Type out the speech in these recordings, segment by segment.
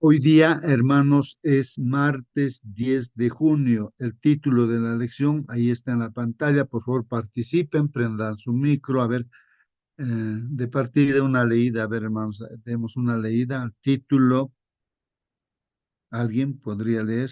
Hoy día, hermanos, es martes 10 de junio. El título de la lección ahí está en la pantalla. Por favor, participen, prendan su micro. A ver, de partida una leída. A ver, hermanos, demos una leída al título. ¿Alguien podría leer?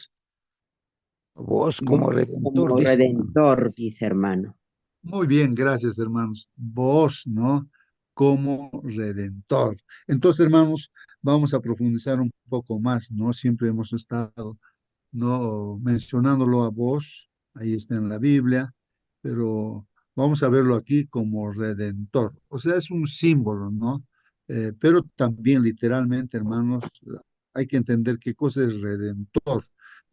Vos como Vos redentor, como dice. redentor, dice hermano. Muy bien, gracias, hermanos. Vos, ¿no? Como redentor. Entonces, hermanos, vamos a profundizar un poco más, ¿no? Siempre hemos estado no mencionándolo a vos, ahí está en la Biblia, pero vamos a verlo aquí como redentor. O sea, es un símbolo, ¿no? Pero también literalmente, hermanos, hay que entender qué cosa es redentor.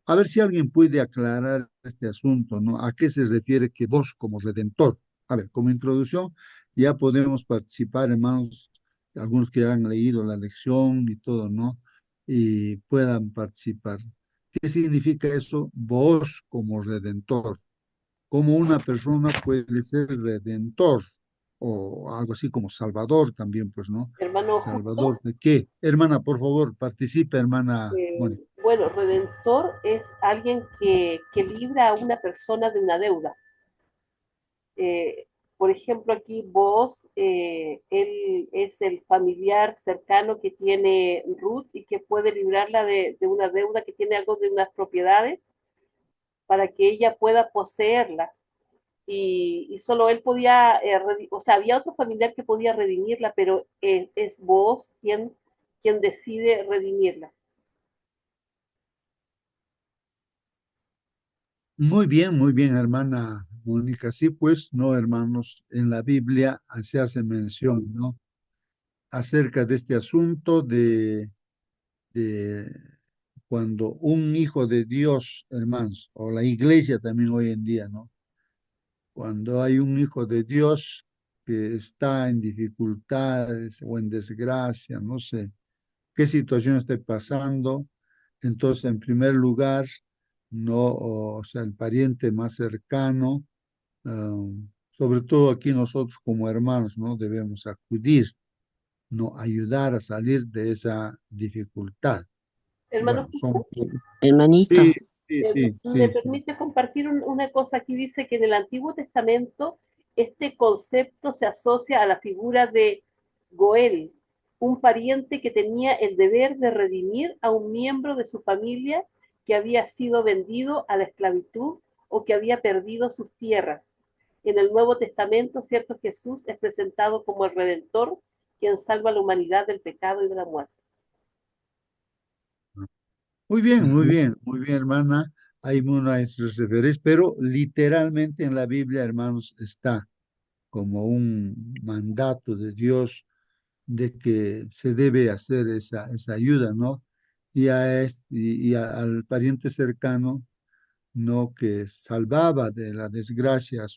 A ver si alguien puede aclarar este asunto, ¿no? ¿A qué se refiere que vos como redentor? A ver, como introducción, ya podemos participar, hermanos, algunos que han leído la lección y todo, ¿no? Y puedan participar. ¿Qué significa eso? Vos como redentor. ¿Cómo una persona puede ser redentor? O algo así como salvador también, pues, ¿no? Hermano ¿Salvador Justo, de qué? Hermana, por favor, participe, hermana Mónica. bueno, redentor es alguien que libra a una persona de una deuda. Eh, por ejemplo, aquí vos, él es el familiar cercano que tiene Ruth y que puede librarla de una deuda, que tiene algo de unas propiedades para que ella pueda poseerlas. Y solo él podía, o sea, había otro familiar que podía redimirla, pero es vos quien decide redimirlas. Muy bien, hermana Mónica. Sí, pues, no, hermanos, en la Biblia se hace mención, ¿no? Acerca de este asunto de cuando un hijo de Dios, hermanos, o la iglesia también hoy en día, ¿no? Cuando hay un hijo de Dios que está en dificultades o en desgracia, no sé qué situación esté pasando, entonces en primer lugar, no, o sea, el pariente más cercano, sobre todo aquí nosotros como hermanos, ¿no? Debemos acudir, no ayudar a salir de esa dificultad. Hermano Bueno, son, Justo, sí, Hermanito, sí, sí, me sí, sí. permite compartir una cosa. Aquí dice que en el Antiguo Testamento este concepto se asocia a la figura de Goel, un pariente que tenía el deber de redimir a un miembro de su familia que había sido vendido a la esclavitud o que había perdido sus tierras. En el Nuevo Testamento, cierto, Jesús es presentado como el Redentor, quien salva a la humanidad del pecado y de la muerte. Muy bien, hermana. Hay unas referencias, pero literalmente en la Biblia, hermanos, está como un mandato de Dios de que se debe hacer esa ayuda, ¿no? Al pariente cercano, ¿no? Que salvaba de la desgracia a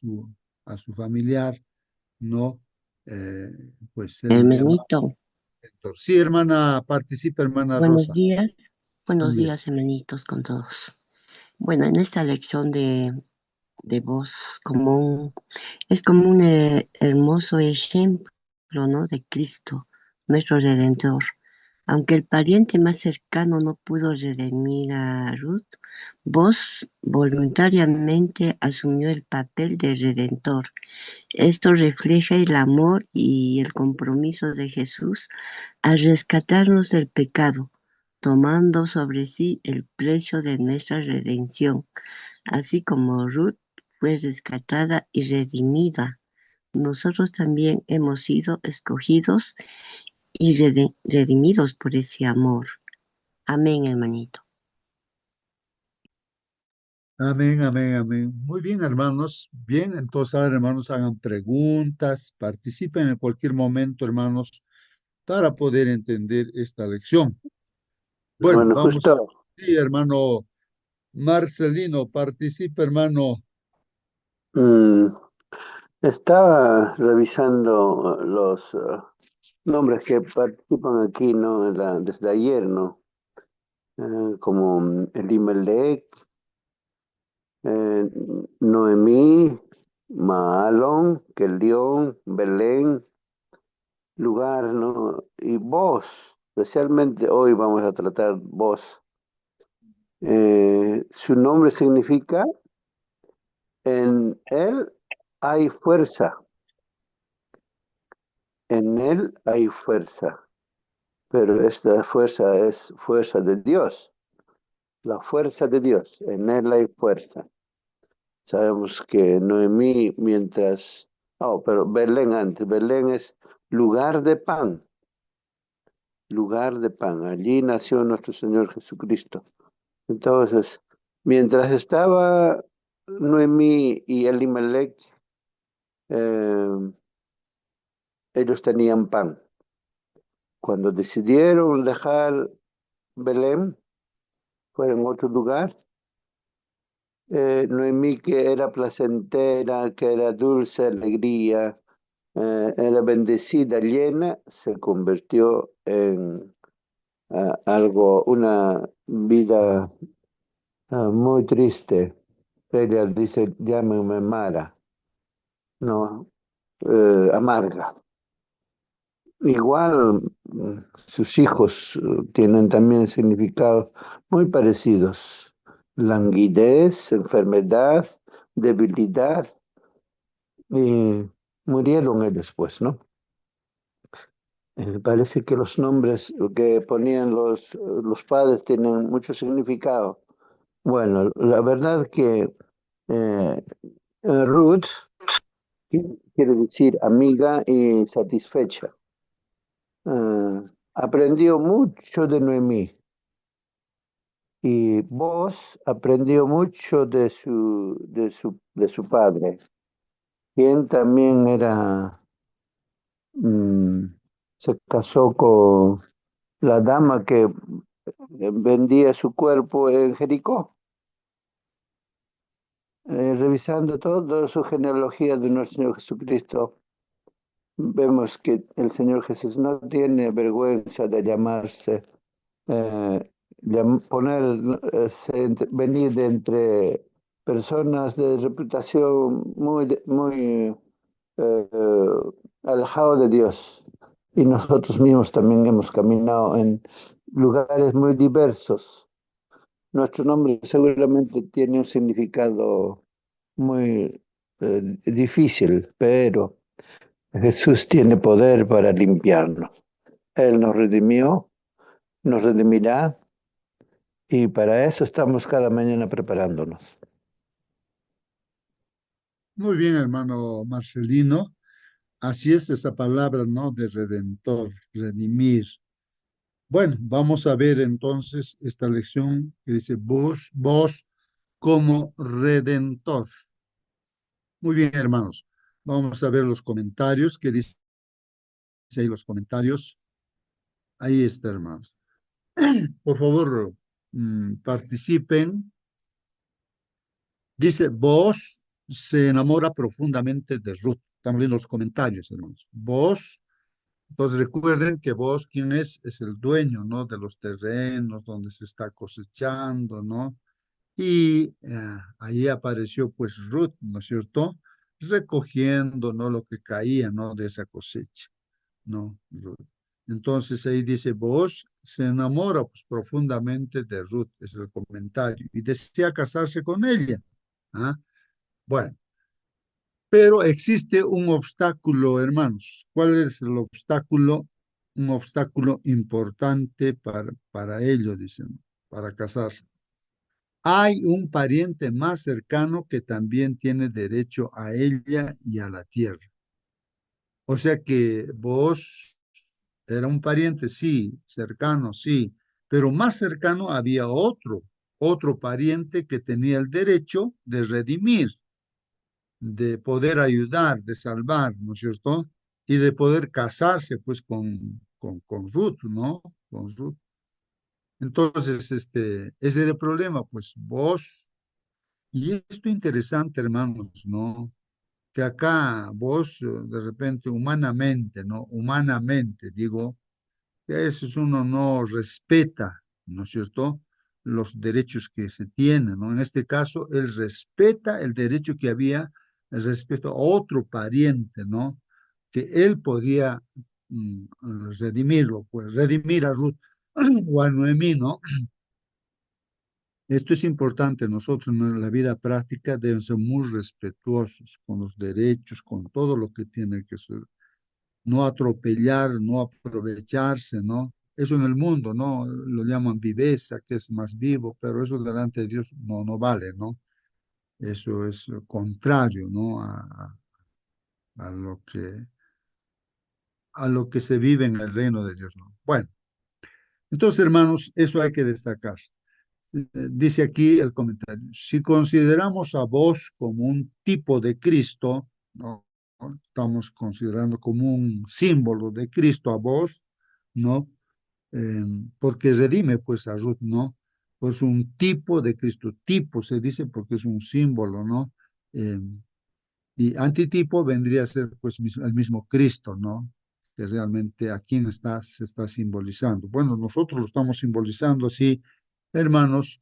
su familiar, ¿no? Eh, pues se le llama hermanito, mentor. Sí, hermana, participa, hermana buenos Rosa. días. Buen Buenos día. días, hermanitos, con todos. Bueno, en esta lección de voz común, es como un hermoso ejemplo, ¿no? De Cristo, nuestro Redentor. Aunque el pariente más cercano no pudo redimir a Ruth, vos voluntariamente asumió el papel de Redentor. Esto refleja el amor y el compromiso de Jesús al rescatarnos del pecado, tomando sobre sí el precio de nuestra redención, así como Ruth fue rescatada y redimida. Nosotros también hemos sido escogidos y redimidos por ese amor. Amén, hermanito. Amén, amén, amén. Muy bien, hermanos. Bien, entonces ahora, hermanos, hagan preguntas, participen en cualquier momento, hermanos, para poder entender esta lección. Bueno, Bueno, vamos. justo Sí, hermano Marcelino, participa, hermano. mm, estaba revisando los nombres que participan aquí, ¿no? Desde ayer, ¿no? Como Elimelech, eh, Noemí, Maalón, Kelión, Belén, lugar, ¿no? Y vos. especialmente hoy vamos a tratar Boz. Su nombre significa en él hay fuerza, en él hay fuerza, pero esta fuerza es fuerza de Dios, la fuerza de Dios, en él hay fuerza. Sabemos que Noemí, pero Belén antes, Belén es lugar de pan, lugar de pan. Allí nació nuestro Señor Jesucristo. Entonces, mientras estaba Noemí y Elimelech, eh, ellos tenían pan. Cuando decidieron dejar Belén, fueron a otro lugar. Noemí, que era placentera, que era dulce alegría, era bendecida, llena, se convirtió en una vida muy triste. Ella dice, llámenme Mara, no, amarga. Igual sus hijos tienen también significados muy parecidos. Languidez, enfermedad, debilidad, y murieron ellos, pues, ¿no? Parece que los nombres que ponían los padres tienen mucho significado. Bueno, la verdad que Ruth quiere decir amiga y satisfecha. Aprendió mucho de Noemí y vos aprendió mucho de su padre, quien también mm, se casó con la dama que vendía su cuerpo en Jericó. Revisando toda su genealogía de nuestro Señor Jesucristo, vemos que el Señor Jesús no tiene vergüenza de llamarse, venir de entre personas de reputación muy alejado de Dios. Y nosotros mismos también hemos caminado en lugares muy diversos. Nuestro nombre seguramente tiene un significado muy difícil, pero Jesús tiene poder para limpiarnos. Él nos redimió, nos redimirá, y para eso estamos cada mañana preparándonos. Muy bien, hermano Marcelino. Así es esa palabra, ¿no? De redentor, redimir. Bueno, vamos a ver entonces esta lección que dice vos como redentor. Muy bien, hermanos. Vamos a ver los comentarios. ¿Qué dice ahí los comentarios? Ahí está, hermanos. Por favor, participen. Dice, vos se enamora profundamente de Ruth. Estamos viendo los comentarios, hermanos. Vos, entonces recuerden que vos, ¿quién es? Es el dueño, ¿no? De los terrenos donde se está cosechando, ¿no? Y ahí apareció pues Ruth, ¿no es cierto? Recogiendo, ¿no? Lo que caía, ¿no? De esa cosecha, ¿no? Ruth. Entonces ahí dice, vos se enamora pues profundamente de Ruth, es el comentario, y desea casarse con ella. ¿Ah? Bueno, pero existe un obstáculo, hermanos. ¿Cuál es el obstáculo? Un obstáculo importante para ello, dicen, para casarse. Hay un pariente más cercano que también tiene derecho a ella y a la tierra. O sea que vos era un pariente, sí, cercano, sí, pero más cercano había otro pariente que tenía el derecho de redimir, de poder ayudar, de salvar, ¿no es cierto? Y de poder casarse pues con Ruth, ¿no? Con Ruth. Entonces, ese era el problema, pues vos, y esto interesante, hermanos, ¿no? Que acá vos, de repente, humanamente, ¿no? Humanamente, digo, que a veces uno no respeta, ¿no es cierto? Los derechos que se tienen, ¿no? En este caso, él respeta el derecho que había, el respeto a otro pariente, ¿no? Que él podía redimirlo, pues redimir a Ruth o a Noemí, ¿no? Esto es importante. Nosotros en la vida práctica debemos ser muy respetuosos con los derechos, con todo lo que tiene que ser. No atropellar, no aprovecharse, ¿no? Eso en el mundo, ¿no? Lo llaman viveza, que es más vivo, pero eso delante de Dios no vale, ¿no? Eso es lo contrario, ¿no? A a lo que se vive en el reino de Dios, ¿no? Bueno, entonces, hermanos, eso hay que destacar. Dice aquí el comentario, si consideramos a vos como un tipo de Cristo, ¿no? Estamos considerando como un símbolo de Cristo a vos, ¿no? Eh, porque redime pues a Ruth, ¿no? Pues un tipo de Cristo, tipo se dice porque es un símbolo, ¿no? Eh, y antitipo vendría a ser pues el mismo Cristo, ¿no? Que realmente a quién se está simbolizando. Bueno, nosotros lo estamos simbolizando así, hermanos,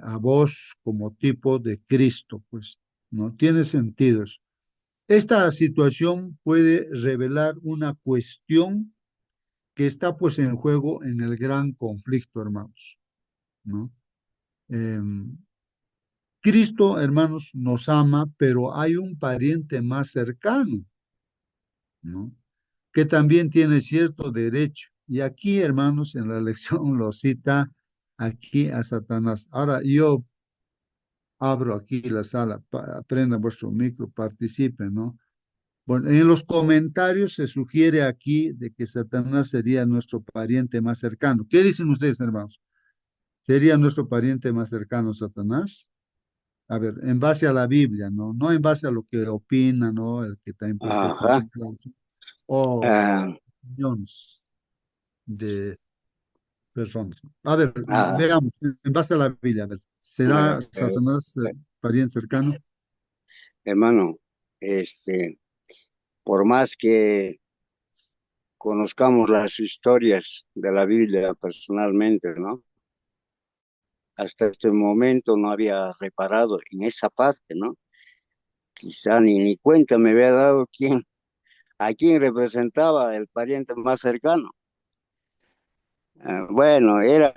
a vos como tipo de Cristo, pues, ¿no? Tiene sentido eso. Esta situación puede revelar una cuestión que está pues en juego en el gran conflicto, hermanos, ¿no? Cristo, hermanos, nos ama, pero hay un pariente más cercano, ¿no? Que también tiene cierto derecho. Y aquí, hermanos, en la lección lo cita aquí a Satanás. Ahora yo abro aquí la sala, prendan vuestro micro, participen, ¿no? Bueno, en los comentarios se sugiere aquí de que Satanás sería nuestro pariente más cercano. ¿Qué dicen ustedes, hermanos? ¿Sería nuestro pariente más cercano Satanás? A ver, en base a la Biblia, ¿no? No en base a lo que opina, ¿no? El que está impuesto por Ajá. o Ah, millones de personas. A ver, ah, veamos, en base a la Biblia, a ver, ¿será eh, eh, Satanás pariente cercano? hermano, por más que conozcamos las historias de la Biblia personalmente, ¿no? Hasta este momento no había reparado en esa parte, ¿no? Quizá ni cuenta me había dado a quién representaba el pariente más cercano. Bueno, era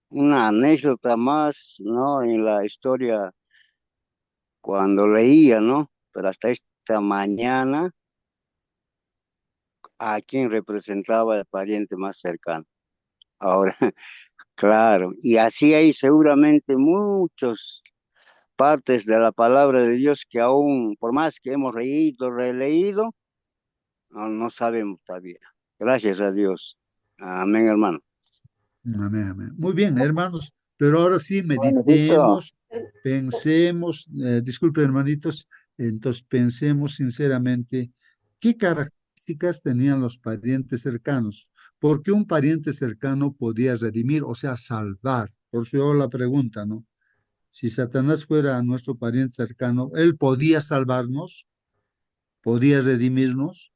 una anécdota más, ¿no? En la historia cuando leía, ¿no? Pero hasta esta mañana, a quién representaba el pariente más cercano. Ahora, claro, y así hay seguramente muchas partes de la palabra de Dios que aún, por más que hemos leído, releído, no sabemos todavía. Gracias a Dios. Amén, hermano. Amén, amén. Muy bien, hermanos, pero ahora sí Bueno, Cristo, meditemos, pensemos, disculpen, hermanitos, entonces pensemos sinceramente qué características tenían los parientes cercanos. ¿Por qué un pariente cercano podía redimir, o sea, salvar? Por eso yo la pregunta, ¿no? Si Satanás fuera nuestro pariente cercano, ¿él podía salvarnos? ¿Podía redimirnos?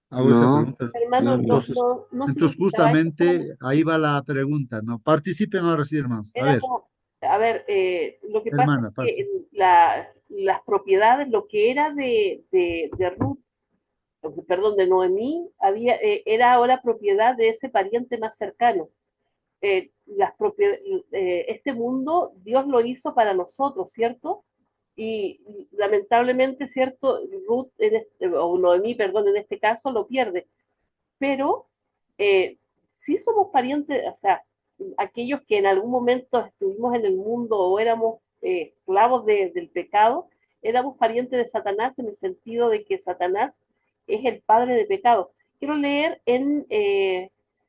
Hago esa No, pregunta. Hermano, no, no. no Entonces significaba eso justamente solamente. ahí va la pregunta, ¿no? Participen ahora sí, hermanos. A Era ver, como, a ver, lo que pasa es hermana, que participen. las propiedades, lo que era de Ruth, perdón, de Noemí, era ahora propiedad de ese pariente más cercano. Este mundo Dios lo hizo para nosotros, ¿cierto? Y lamentablemente, ¿cierto? Ruth, o Noemí, perdón, en este caso lo pierde, pero sí somos parientes, o sea, aquellos que en algún momento estuvimos en el mundo o éramos esclavos del pecado, éramos parientes de Satanás en el sentido de que Satanás es el padre de pecado. Quiero leer en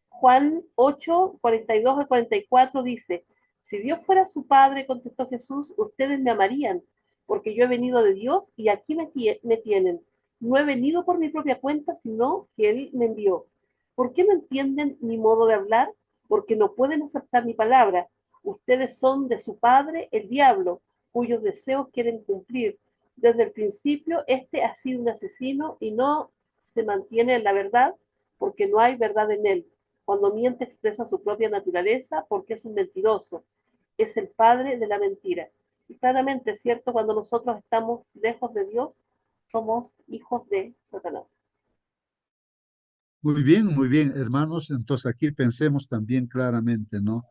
Juan 8, 42 al 44 dice, si Dios fuera su padre, contestó Jesús, ustedes me amarían, porque yo he venido de Dios y aquí me tienen. No he venido por mi propia cuenta, sino que Él me envió. ¿Por qué no entienden mi modo de hablar? Porque no pueden aceptar mi palabra. Ustedes son de su padre, el diablo, cuyos deseos quieren cumplir. Desde el principio, este ha sido un asesino y no se mantiene en la verdad porque no hay verdad en él. Cuando miente expresa su propia naturaleza porque es un mentiroso. Es el padre de la mentira. Y claramente es cierto, cuando nosotros estamos lejos de Dios, somos hijos de Satanás. muy bien, hermanos. Entonces aquí pensemos también claramente, ¿no?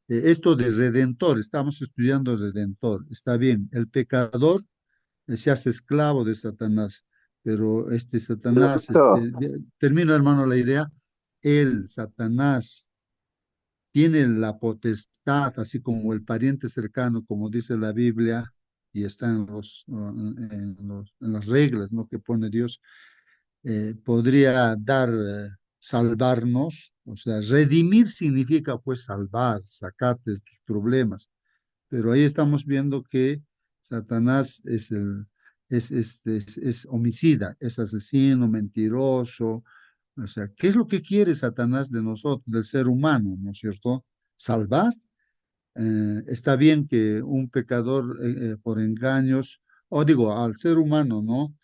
Esto de redentor, estamos estudiando redentor. Está bien, el pecador se hace esclavo de Satanás, pero este Satanás, Doctor, termino hermano la idea, el Satanás tiene la potestad, así como el pariente cercano, como dice la Biblia, y está en en las reglas, ¿no? que pone Dios, podría dar, salvarnos, o sea, redimir significa pues salvar, sacarte de tus problemas, pero ahí estamos viendo que Satanás es homicida, es asesino, mentiroso, o sea, ¿qué es lo que quiere Satanás de nosotros, del ser humano, ¿no es cierto? Salvar. Está bien que un pecador por engaños, o digo, al ser humano, ¿no?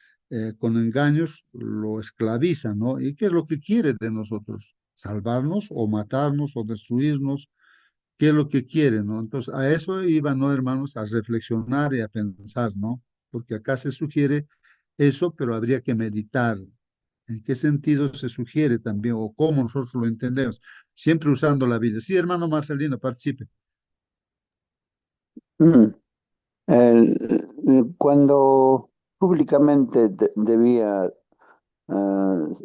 Con engaños lo esclaviza, ¿no? ¿Y qué es lo que quiere de nosotros? ¿Salvarnos o matarnos o destruirnos? ¿Qué es lo que quiere, no? Entonces, a eso iba, ¿no, hermanos? A reflexionar y a pensar, ¿no? Porque acá se sugiere eso, pero habría que meditar en qué sentido se sugiere también o cómo nosotros lo entendemos, siempre usando la vida. Sí, hermano Marcelino, participe. mm, cuando públicamente debía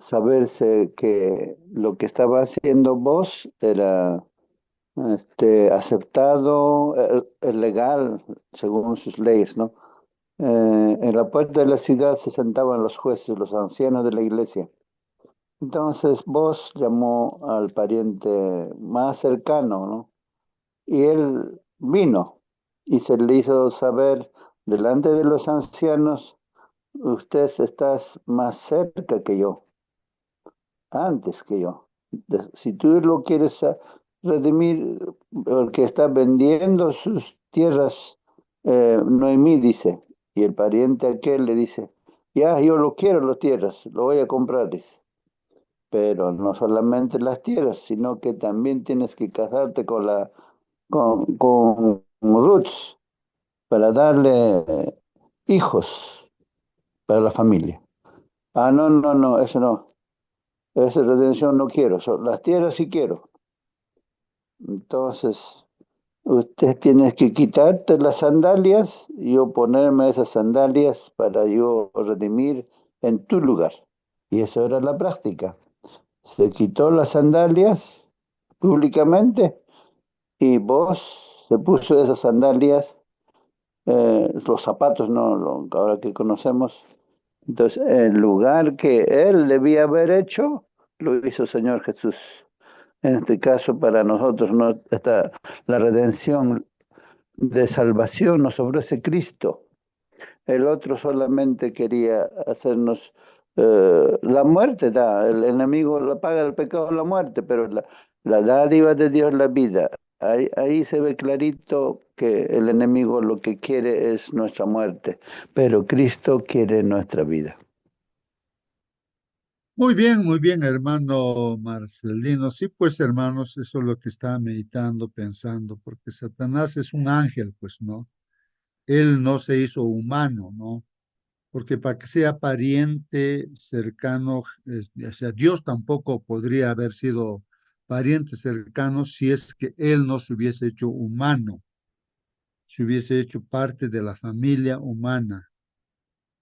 saberse que lo que estaba haciendo vos era aceptado, legal, según sus leyes, ¿no? En la puerta de la ciudad se sentaban los jueces, los ancianos de la iglesia. Entonces vos llamó al pariente más cercano, ¿no? Y él vino y se le hizo saber delante de los ancianos, usted estás más cerca que yo, antes que yo. Si tú lo quieres redimir, porque está vendiendo sus tierras, Noemí dice, y el pariente aquel le dice, ya, yo lo quiero las tierras, lo voy a comprar, dice. Pero no solamente las tierras, sino que también tienes que casarte con Ruth para darle hijos para la familia. Ah, no, no, no, eso no. Esa redención no quiero. Las tierras sí quiero. Entonces, usted tiene que quitarte las sandalias y yo ponerme esas sandalias para yo redimir en tu lugar. Y eso era la práctica. Se quitó las sandalias públicamente y vos se puso esas sandalias, los zapatos, no, ahora que conocemos. Entonces, el lugar que él debía haber hecho, lo hizo el Señor Jesús. En este caso, para nosotros, no está la redención de salvación, nos ofrece Cristo. El otro solamente quería hacernos la muerte, el enemigo la paga el pecado la muerte, pero la dádiva de Dios la vida. Ahí se ve clarito que el enemigo lo que quiere es nuestra muerte, pero Cristo quiere nuestra vida. Muy bien, hermano Marcelino. Sí, pues, hermanos, eso es lo que estaba meditando, pensando, porque Satanás es un ángel, pues, ¿no? Él no se hizo humano, ¿no? Porque para que sea pariente cercano, o sea, Dios tampoco podría haber sido pariente cercano si es que Él no se hubiese hecho humano, se hubiese hecho parte de la familia humana.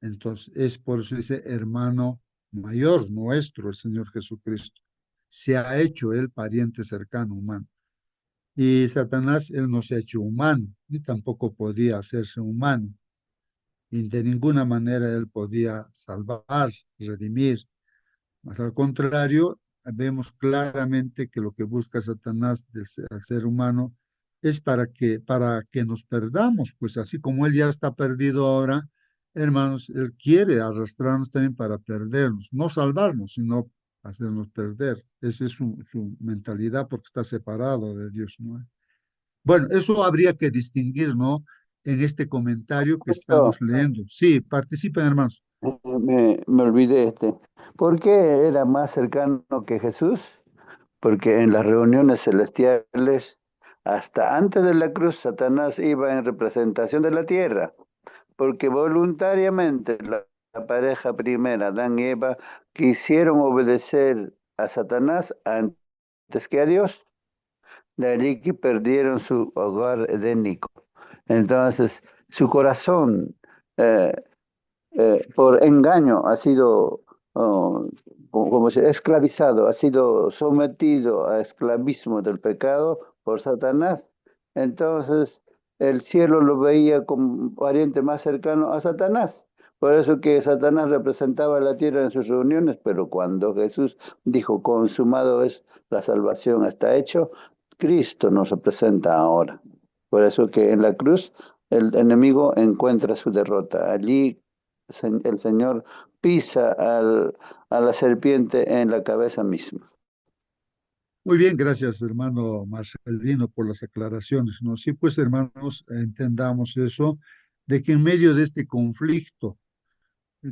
Entonces, es por eso dice hermano mayor nuestro, el Señor Jesucristo. Se ha hecho Él pariente cercano humano. Y Satanás, Él no se ha hecho humano, ni tampoco podía hacerse humano. Y de ninguna manera Él podía salvar, redimir. Más al contrario, vemos claramente que lo que busca Satanás al ser humano es para que nos perdamos, pues así como él ya está perdido ahora, hermanos, él quiere arrastrarnos también para perdernos, no salvarnos, sino hacernos perder. Esa es su mentalidad porque está separado de Dios, ¿no? Bueno, eso habría que distinguir, ¿no? En este comentario que estamos Yo, leyendo. Sí, participen, hermanos. me olvidé ¿Por qué era más cercano que Jesús? Porque en las reuniones celestiales, hasta antes de la cruz, Satanás iba en representación de la tierra, porque voluntariamente la pareja primera, Adán y Eva, quisieron obedecer a Satanás antes que a Dios. De allí que perdieron su hogar edénico. Entonces, su corazón eh, por engaño ha sido, como se esclavizado, ha sido sometido a esclavismo del pecado por Satanás. Entonces, el cielo lo veía como pariente más cercano a Satanás. Por eso que Satanás representaba la tierra en sus reuniones, pero cuando Jesús dijo, consumado es la salvación, está hecho, Cristo nos representa ahora. Por eso que en la cruz el enemigo encuentra su derrota. Allí el Señor pisa a la serpiente en la cabeza misma. Muy bien, gracias, hermano Marcelino, por las aclaraciones, ¿no? Sí, pues, hermanos, entendamos eso, de que en medio de este conflicto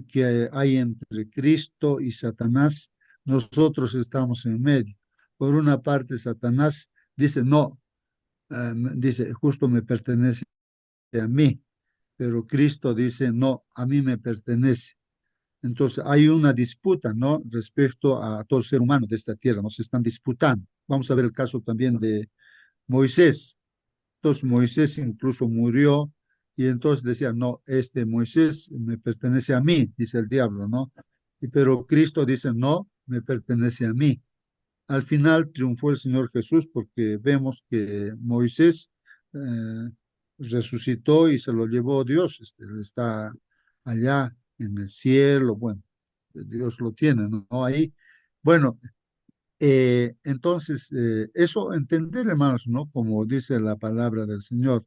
que hay entre Cristo y Satanás, nosotros estamos en medio. Por una parte, Satanás dice, no, dice, justo me pertenece a mí, pero Cristo dice, no, a mí me pertenece. Entonces hay una disputa, ¿no? Respecto a todo ser humano de esta tierra, nos están disputando. Vamos a ver el caso también de Moisés. Entonces Moisés incluso murió y entonces decía, no, este Moisés me pertenece a mí, dice el diablo, ¿no? Pero Cristo dice, no, me pertenece a mí. Al final triunfó el Señor Jesús porque vemos que Moisés eh, resucitó y se lo llevó Dios, él está allá en el cielo, bueno, Dios lo tiene, ¿no? Ahí, bueno, entonces, eso entender, hermanos, ¿no? Como dice la palabra del Señor,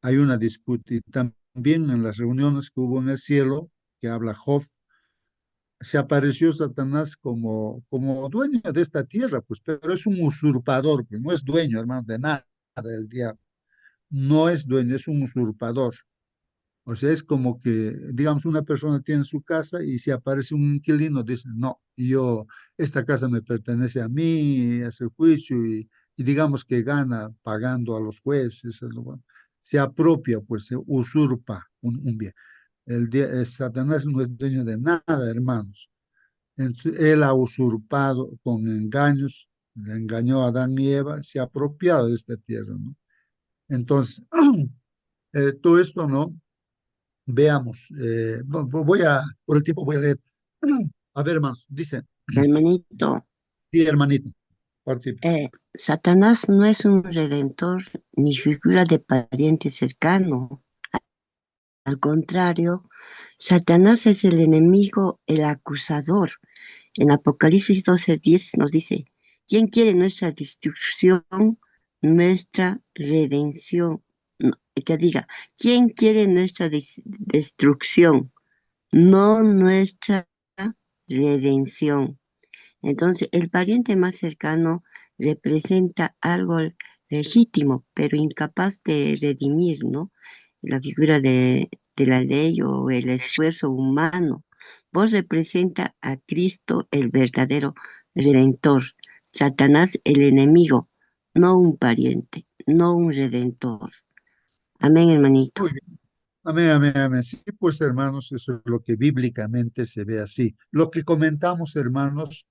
hay una disputa y también en las reuniones que hubo en el cielo, que habla Job, se apareció Satanás como dueño de esta tierra, pues, pero es un usurpador, pues, no es dueño, hermano, de nada del diablo, no es dueño, es un usurpador. O sea, es como que, digamos, una persona tiene su casa y si aparece un inquilino, dice, no, esta casa me pertenece a mí, hace juicio y digamos que gana pagando a los jueces, se apropia, pues se usurpa un bien. Satanás no es dueño de nada, hermanos. Él ha usurpado con engaños, le engañó a Adán y Eva, se ha apropiado de esta tierra, ¿no? Entonces, todo esto, ¿no? Veamos, por el tiempo voy a leer. A ver, hermanos, dice, Hermanito, sí, hermanita, participe. Satanás no es un redentor ni figura de pariente cercano. Al contrario, Satanás es el enemigo, el acusador. En Apocalipsis 12:10 nos dice, ¿quién quiere nuestra destrucción, nuestra redención? No, que diga, ¿quién quiere nuestra destrucción, no nuestra redención? Entonces, el pariente más cercano representa algo legítimo, pero incapaz de redimir, ¿no? La figura de la ley o el esfuerzo humano. Vos representa a Cristo, el verdadero redentor, Satanás, el enemigo, no un pariente, no un redentor. Amén, hermanito. Muy bien. Amén, amén, amén. Sí, pues hermanos, eso es lo que bíblicamente se ve así. Lo que comentamos, hermanos,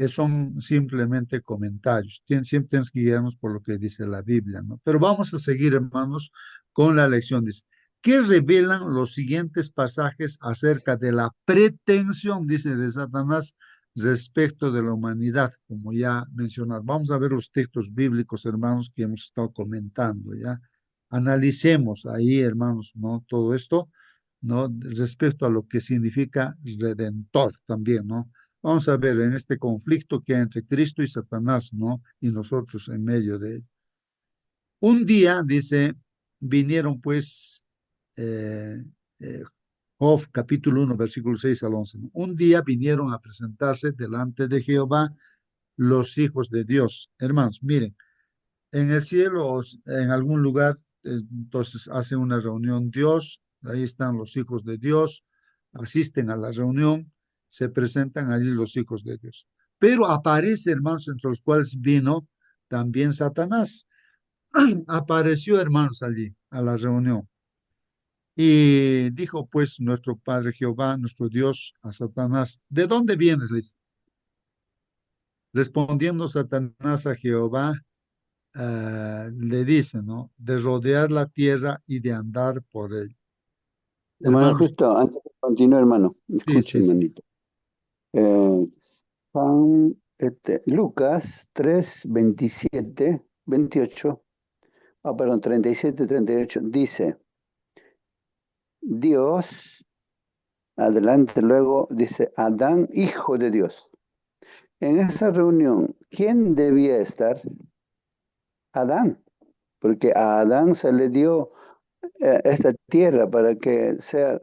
son simplemente comentarios. Siempre tienes que guiarnos por lo que dice la Biblia, ¿no? Pero vamos a seguir, hermanos, con la lección. Dice, ¿qué revelan los siguientes pasajes acerca de la pretensión, dice, de Satanás respecto de la humanidad, como ya mencionar? Vamos a ver los textos bíblicos, hermanos, que hemos estado comentando, ¿ya? Analicemos ahí, hermanos, ¿no? Todo esto, ¿no? Respecto a lo que significa redentor también, ¿no? Vamos a ver en este conflicto que hay entre Cristo y Satanás, ¿no? Y nosotros en medio de él. Un día, dice, vinieron pues, eh, eh, Job capítulo 1, versículo 6 al 11, ¿no? Un día vinieron a presentarse delante de Jehová los hijos de Dios. Hermanos, miren, en el cielo, en algún lugar, entonces hace una reunión Dios, ahí están los hijos de Dios, asisten a la reunión, se presentan allí los hijos de Dios. Pero aparece, hermanos, entre los cuales vino también Satanás. Apareció, hermanos, allí a la reunión. Y dijo, pues, nuestro Padre Jehová, nuestro Dios, a Satanás, ¿de dónde vienes? Le dice. Respondiendo Satanás a Jehová, le dice, ¿no? De rodear la tierra y de andar por ella. Hermano, Hermanos, justo antes de continuar, hermano, sí, escuche, sí, sí. hermanito. Lucas 3 27 28 perdón, 37 38 dice, Dios, adelante luego, dice, Adán, hijo de Dios. En esa reunión, ¿quién debía estar? Adán, porque a Adán se le dio esta tierra para que sea,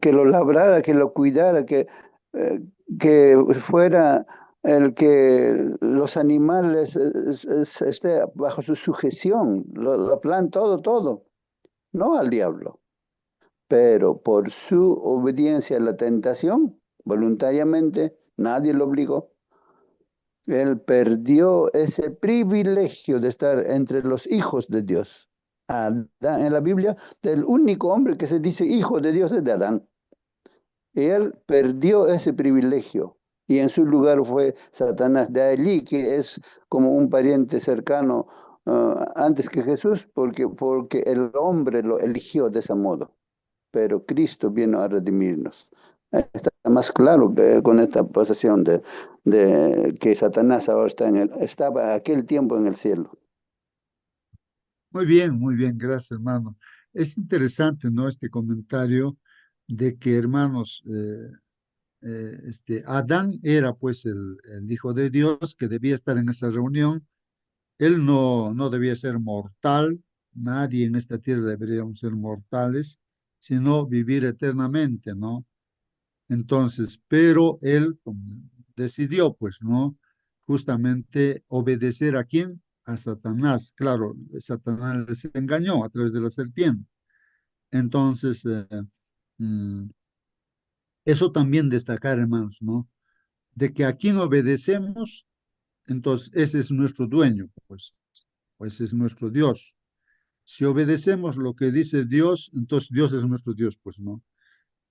que lo labrara, que lo cuidara, eh, que fuera el que los animales esté bajo su sujeción, la plan, todo, todo, no al diablo. Pero por su obediencia a la tentación, voluntariamente, nadie lo obligó. Él perdió ese privilegio de estar entre los hijos de Dios. Adán, en la Biblia, el único hombre que se dice hijo de Dios es de Adán. Y él perdió ese privilegio. Y en su lugar fue Satanás. De allí que es como un pariente cercano antes que Jesús, porque el hombre lo eligió de ese modo. Pero Cristo vino a redimirnos. Está más claro que con esta posesión de que Satanás ahora estaba aquel tiempo en el cielo. Muy bien, gracias, hermano. Es interesante, ¿no? Este comentario de que, hermanos, Adán era pues el Hijo de Dios que debía estar en esa reunión. Él no debía ser mortal, nadie en esta tierra deberíamos ser mortales, sino vivir eternamente, ¿no? Entonces, pero él decidió, pues, ¿no? Justamente obedecer a quién? A Satanás. Claro, Satanás les engañó a través de la serpiente. Entonces, mm, eso también destacar, hermanos, ¿no? De que a quien obedecemos, entonces ese es nuestro dueño, pues es nuestro Dios. Si obedecemos lo que dice Dios, entonces Dios es nuestro Dios, pues, ¿no?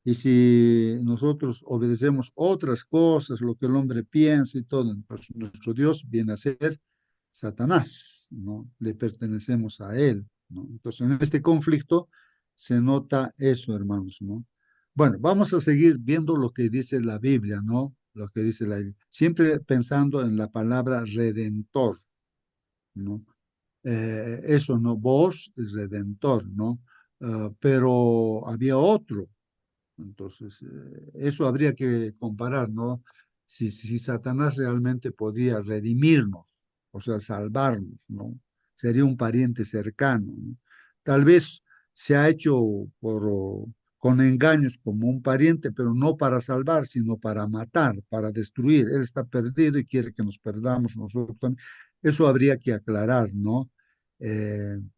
Y si nosotros obedecemos otras cosas, lo que el hombre piensa y todo, entonces nuestro Dios viene a ser Satanás, ¿no? Le pertenecemos a él, ¿no? Entonces en este conflicto se nota eso, hermanos, ¿no? Bueno, vamos a seguir viendo lo que dice la Biblia, ¿no? Lo que dice la Biblia. Siempre pensando en la palabra redentor, ¿no? Eso, ¿no? Vos es redentor, ¿no? Pero había otro. Entonces, eso habría que comparar, ¿no? Si Satanás realmente podía redimirnos, o sea, salvarnos, ¿no? Sería un pariente cercano, ¿no? Tal vez se ha hecho con engaños como un pariente, pero no para salvar, sino para matar, para destruir. Él está perdido y quiere que nos perdamos nosotros también. Eso habría que aclarar, ¿no?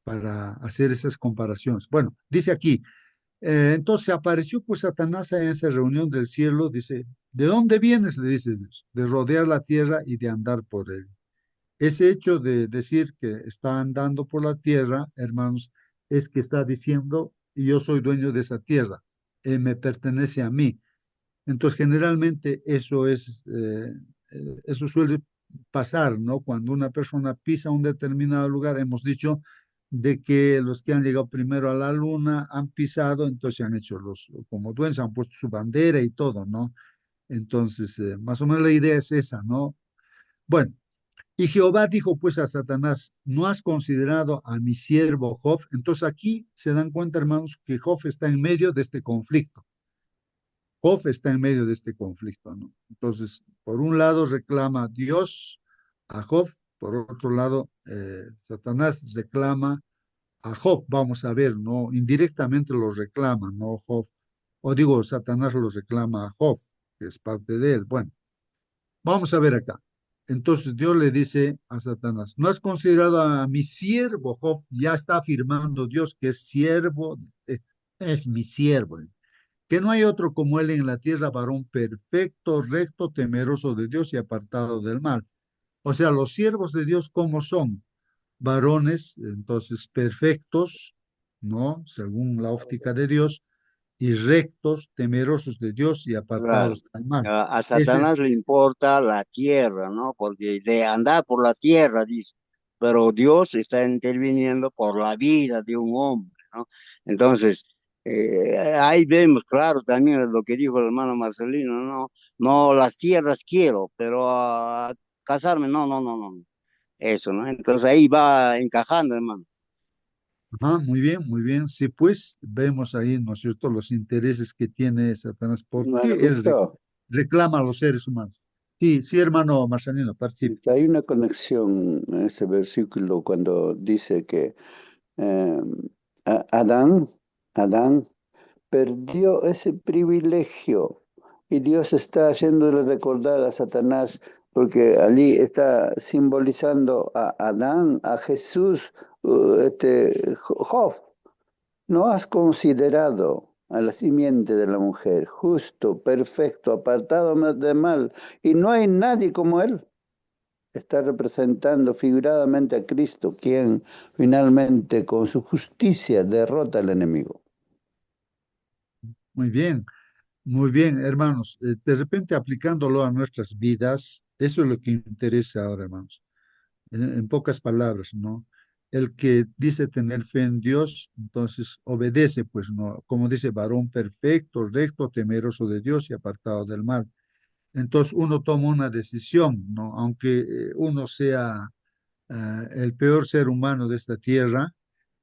Para hacer esas comparaciones. Bueno, dice aquí. Entonces apareció pues Satanás en esa reunión del cielo, dice, ¿de dónde vienes? Le dice Dios, de rodear la tierra y de andar por él. Ese hecho de decir que está andando por la tierra, hermanos, es que está diciendo, yo soy dueño de esa tierra, me pertenece a mí. Entonces, generalmente eso suele pasar, ¿no? Cuando una persona pisa un determinado lugar, hemos dicho de que los que han llegado primero a la luna han pisado, entonces han hecho como dueños, han puesto su bandera y todo, ¿no? Entonces, más o menos la idea es esa, ¿no? Bueno, y Jehová dijo pues a Satanás, ¿no has considerado a mi siervo Job? Entonces aquí se dan cuenta, hermanos, que Job está en medio de este conflicto. Job está en medio de este conflicto, ¿no? Entonces, por un lado reclama Dios a Job, por otro lado Satanás reclama a Job, vamos a ver, ¿no? Indirectamente lo reclama, ¿no? Job, o digo, Satanás lo reclama a Job, que es parte de él. Bueno, vamos a ver acá. Entonces Dios le dice a Satanás, ¿no has considerado a mi siervo Job? Ya está afirmando Dios que es siervo, es mi siervo, que no hay otro como él en la tierra, varón perfecto, recto, temeroso de Dios y apartado del mal. O sea, los siervos de Dios, ¿cómo son? Varones, entonces, perfectos, ¿no? Según la óptica de Dios, y rectos, temerosos de Dios y Claro. apartados del mal. A Ese Satanás es, le importa la tierra, ¿no? Porque de andar por la tierra, dice, pero Dios está interviniendo por la vida de un hombre, ¿no? Entonces, ahí vemos, claro, también lo que dijo el hermano Marcelino, ¿no? No, las tierras quiero, pero casarme, no, no, no, no. Eso, ¿no? Entonces ahí va encajando, hermano. ajá, muy bien, muy bien. Sí, pues vemos ahí, ¿no es cierto?, los intereses que tiene Satanás. ¿Por Me qué él gustó. reclama a los seres humanos? Sí, sí, hermano Marcelino, participe. Hay una conexión en ese versículo cuando dice que eh, Adán, Adán perdió ese privilegio y Dios está haciéndole recordar a Satanás porque allí está simbolizando a Adán, a Jesús, Job. ¿No has considerado a la simiente de la mujer, justo, perfecto, apartado de mal, y no hay nadie como él? Está representando figuradamente a Cristo, quien finalmente con su justicia derrota al enemigo. Muy bien, hermanos. De repente aplicándolo a nuestras vidas, eso es lo que interesa ahora, hermanos. En pocas palabras, ¿no? El que dice tener fe en Dios, entonces obedece, pues, ¿no? Como dice, varón perfecto, recto, temeroso de Dios y apartado del mal. Entonces uno toma una decisión, ¿no? Aunque uno sea el peor ser humano de esta tierra,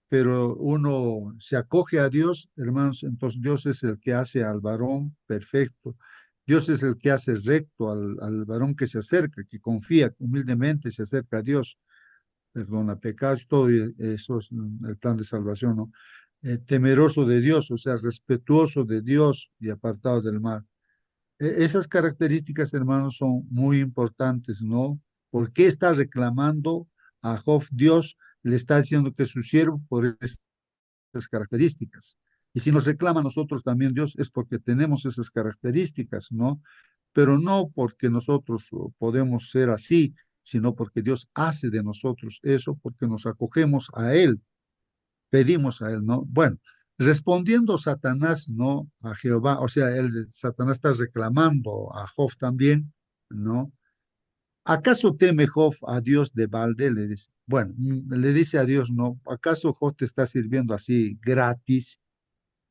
pero uno se acoge a Dios, hermanos, entonces Dios es el que hace al varón perfecto. Dios es el que hace recto al varón que se acerca, que confía humildemente, se acerca a Dios, perdona pecados, todo eso es el plan de salvación, ¿no? Temeroso de Dios, o sea, respetuoso de Dios y apartado del mal. Esas características, hermanos, son muy importantes, ¿no? ¿Por qué está reclamando a Job Dios? Le está diciendo que es su siervo por esas características. Y si nos reclama a nosotros también Dios, es porque tenemos esas características, ¿no? Pero no porque nosotros podemos ser así, sino porque Dios hace de nosotros eso, porque nos acogemos a Él, pedimos a Él, ¿no? Bueno, respondiendo Satanás, ¿no? A Jehová, o sea, Satanás está reclamando a Job también, ¿no? ¿Acaso teme Job a Dios de balde? Le dice. Bueno, le dice a Dios, ¿no? ¿Acaso Job te está sirviendo así gratis?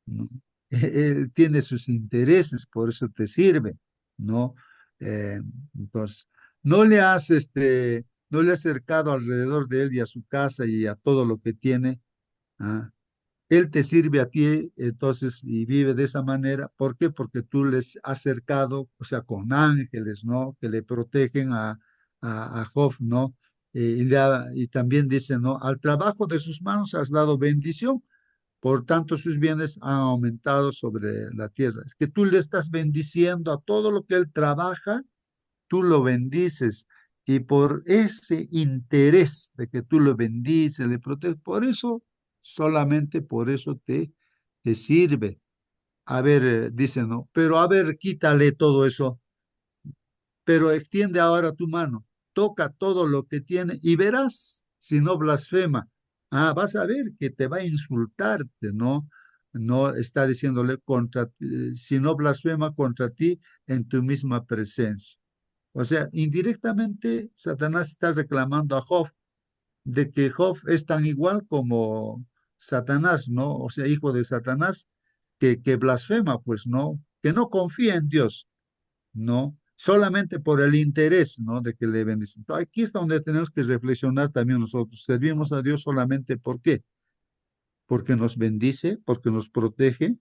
¿No? Él tiene sus intereses, por eso te sirve, ¿no? Eh, entonces, no le has cercado alrededor de él y a su casa y a todo lo que tiene. ¿Ah? Él te sirve a ti, entonces, y vive de esa manera. ¿Por qué? Porque tú les has acercado, o sea, con ángeles, ¿no? Que le protegen a Job, ¿no? Y también dice, ¿no? Al trabajo de sus manos has dado bendición, por tanto sus bienes han aumentado sobre la tierra. Es que tú le estás bendiciendo a todo lo que él trabaja, tú lo bendices. Y por ese interés de que tú lo bendices, le proteges, por eso, solamente por eso te sirve. A ver, dice, ¿no? Pero a ver, quítale todo eso, pero extiende ahora tu mano, toca todo lo que tiene y verás si no blasfema. Ah, vas a ver que te va a insultarte, ¿no? No está diciéndole si no blasfema contra ti en tu misma presencia. O sea, indirectamente Satanás está reclamando a Job de que Job es tan igual como Satanás, ¿no? O sea, hijo de Satanás, que blasfema, pues, ¿no? Que no confía en Dios, ¿no? Solamente por el interés, ¿no? De que le bendicen. Entonces, aquí es donde tenemos que reflexionar también nosotros. Servimos a Dios solamente ¿por qué? Porque nos bendice, porque nos protege.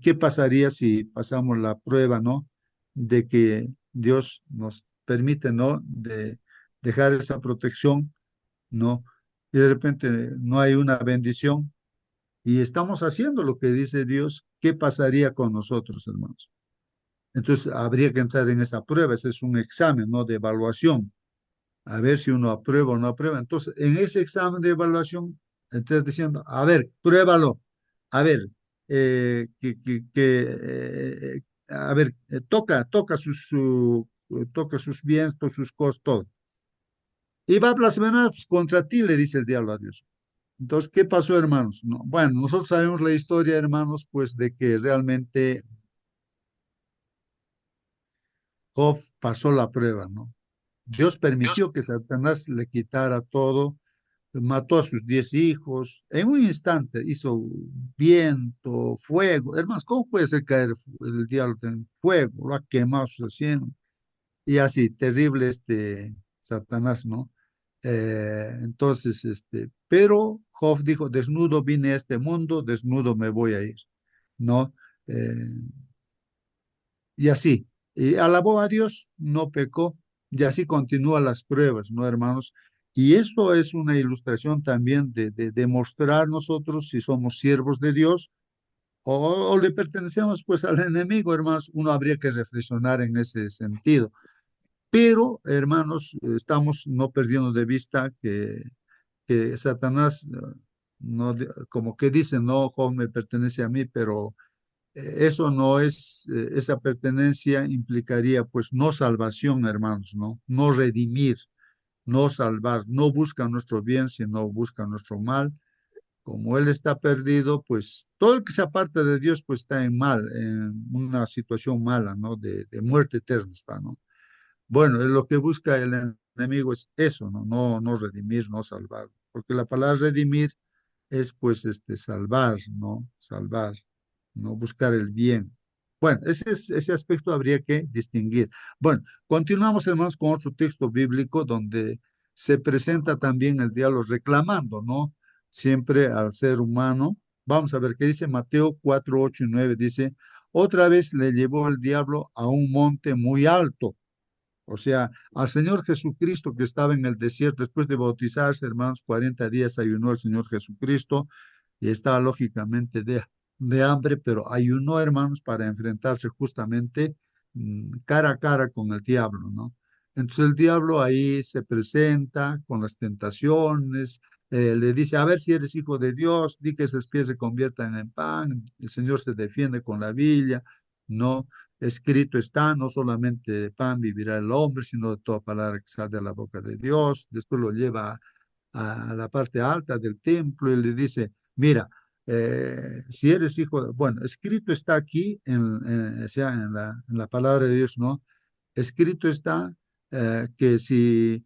¿Qué pasaría si pasamos la prueba, ¿no? De que Dios nos permite, ¿no? De dejar esa protección, ¿no? Y de repente no hay una bendición y estamos haciendo lo que dice Dios. ¿Qué pasaría con nosotros, hermanos? Entonces habría que entrar en esa prueba. Ese es un examen, ¿no? De evaluación. A ver si uno aprueba o no aprueba. Entonces, en ese examen de evaluación, estás diciendo, a ver, pruébalo. A ver, a ver, toca sus bienes, todos sus cosas, todo. Y va a blasfemar pues, contra ti, le dice el diablo a Dios. Entonces, ¿qué pasó, hermanos? No, bueno, nosotros sabemos la historia, hermanos, pues de que realmente Job pasó la prueba, ¿no? Dios permitió que Satanás le quitara todo, mató a sus 10 hijos, en un instante hizo viento, fuego. Hermanos, ¿cómo puede ser caer el diablo en fuego? Lo ha quemado su asiento. Y así, terrible Satanás, ¿no? Entonces, pero Job dijo, desnudo vine a este mundo, desnudo me voy a ir, ¿no? Eh, y así, y alabó a Dios, no pecó, y así continúan las pruebas, ¿no, hermanos? Y eso es una ilustración también de demostrar nosotros si somos siervos de Dios o le pertenecemos pues al enemigo, hermanos. Uno habría que reflexionar en ese sentido. Pero, hermanos, estamos no perdiendo de vista que Satanás, no, como que dice, no, Job me pertenece a mí, pero eso no es, esa pertenencia implicaría pues no salvación, hermanos, ¿no? No redimir, no salvar, no busca nuestro bien, sino busca nuestro mal. Como él está perdido, pues todo el que se aparta de Dios pues está en mal, en una situación mala, ¿no? De muerte eterna está, ¿no? Bueno, lo que busca el enemigo es eso, ¿no? No, no redimir, no salvar. Porque la palabra redimir es pues salvar, ¿no? Salvar, no buscar el bien. Bueno, ese aspecto habría que distinguir. Bueno, continuamos hermanos con otro texto bíblico donde se presenta también el diablo reclamando, ¿no? Siempre al ser humano. Vamos a ver qué dice Mateo 4, 8 y 9. Dice, otra vez le llevó el diablo a un monte muy alto, o sea, al Señor Jesucristo que estaba en el desierto después de bautizarse, hermanos, 40 días ayunó el Señor Jesucristo y estaba lógicamente de hambre, pero ayunó, hermanos, para enfrentarse justamente cara a cara con el diablo, ¿no? Entonces el diablo ahí se presenta con las tentaciones, le dice, a ver si eres hijo de Dios, di que esos pies se conviertan en pan, el Señor se defiende con la Biblia, ¿no? Escrito está, no solamente de pan vivirá el hombre, sino de toda palabra que sale de la boca de Dios. Después lo lleva a la parte alta del templo y le dice, mira, si eres hijo de... Bueno, escrito está aquí, o sea, en la palabra de Dios, ¿no? Escrito está que si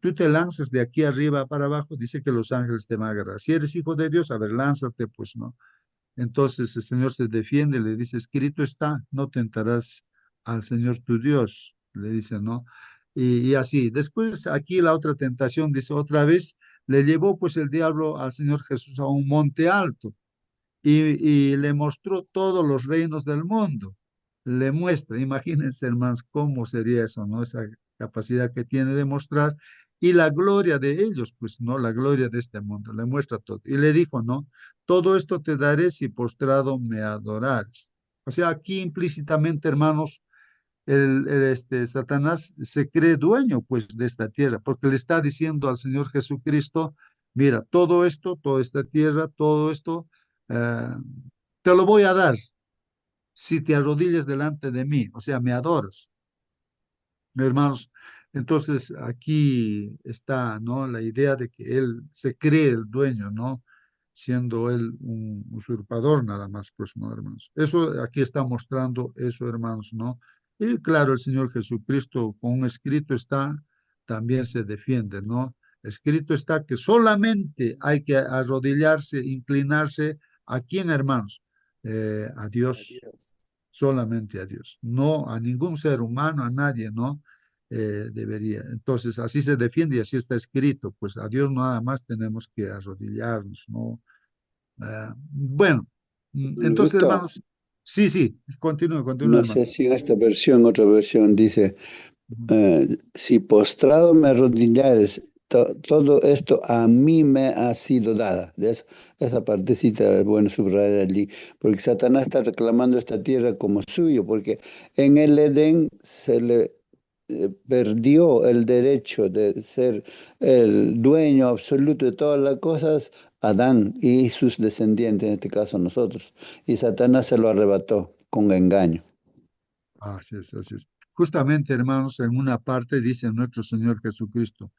tú te lanzas de aquí arriba para abajo, dice que los ángeles te van a agarrar. Si eres hijo de Dios, a ver, lánzate, pues, ¿no? Entonces el Señor se defiende, le dice, escrito está, no tentarás al Señor tu Dios, le dice, ¿no? Y así, después aquí la otra tentación, dice, otra vez le llevó pues el diablo al Señor Jesús a un monte alto y le mostró todos los reinos del mundo. Le muestra, imagínense, hermanos, cómo sería eso, ¿no? Esa capacidad que tiene de mostrar y la gloria de ellos, pues, ¿no? La gloria de este mundo, le muestra todo. Y le dijo, ¿no? Todo esto te daré si postrado me adorares. O sea, aquí implícitamente, hermanos, Satanás se cree dueño, pues, de esta tierra, porque le está diciendo al Señor Jesucristo, mira, todo esto, toda esta tierra, todo esto, eh, te lo voy a dar si te arrodillas delante de mí, o sea, me adoras, hermanos. Entonces, aquí está, ¿no? La idea de que él se cree el dueño, ¿no? Siendo él un usurpador nada más, pues, ¿no, hermanos? Eso aquí está mostrando eso, hermanos, ¿no? Y claro, el Señor Jesucristo con un escrito está, también se defiende, ¿no? Escrito está que solamente hay que arrodillarse, inclinarse. ¿A quién, hermanos? A Dios, solamente a Dios, no a ningún ser humano, a nadie, ¿no? Debería. Entonces, así se defiende y así está escrito, pues a Dios nada más tenemos que arrodillarnos, ¿no? Bueno, entonces, Gusto, hermanos, sí, sí, continúe, continúe, no hermano. sé si en esta versión, otra versión dice, Ujú. si postrado me arrodillares, todo esto a mí me ha sido dada. Esa partecita es bueno subrayar allí, porque Satanás está reclamando esta tierra como suyo, porque en el Edén se le perdió el derecho de ser el dueño absoluto de todas las cosas, Adán y sus descendientes, en este caso nosotros, y Satanás se lo arrebató con engaño. Así es, así es. Justamente, hermanos, en una parte dice nuestro Señor Jesucristo,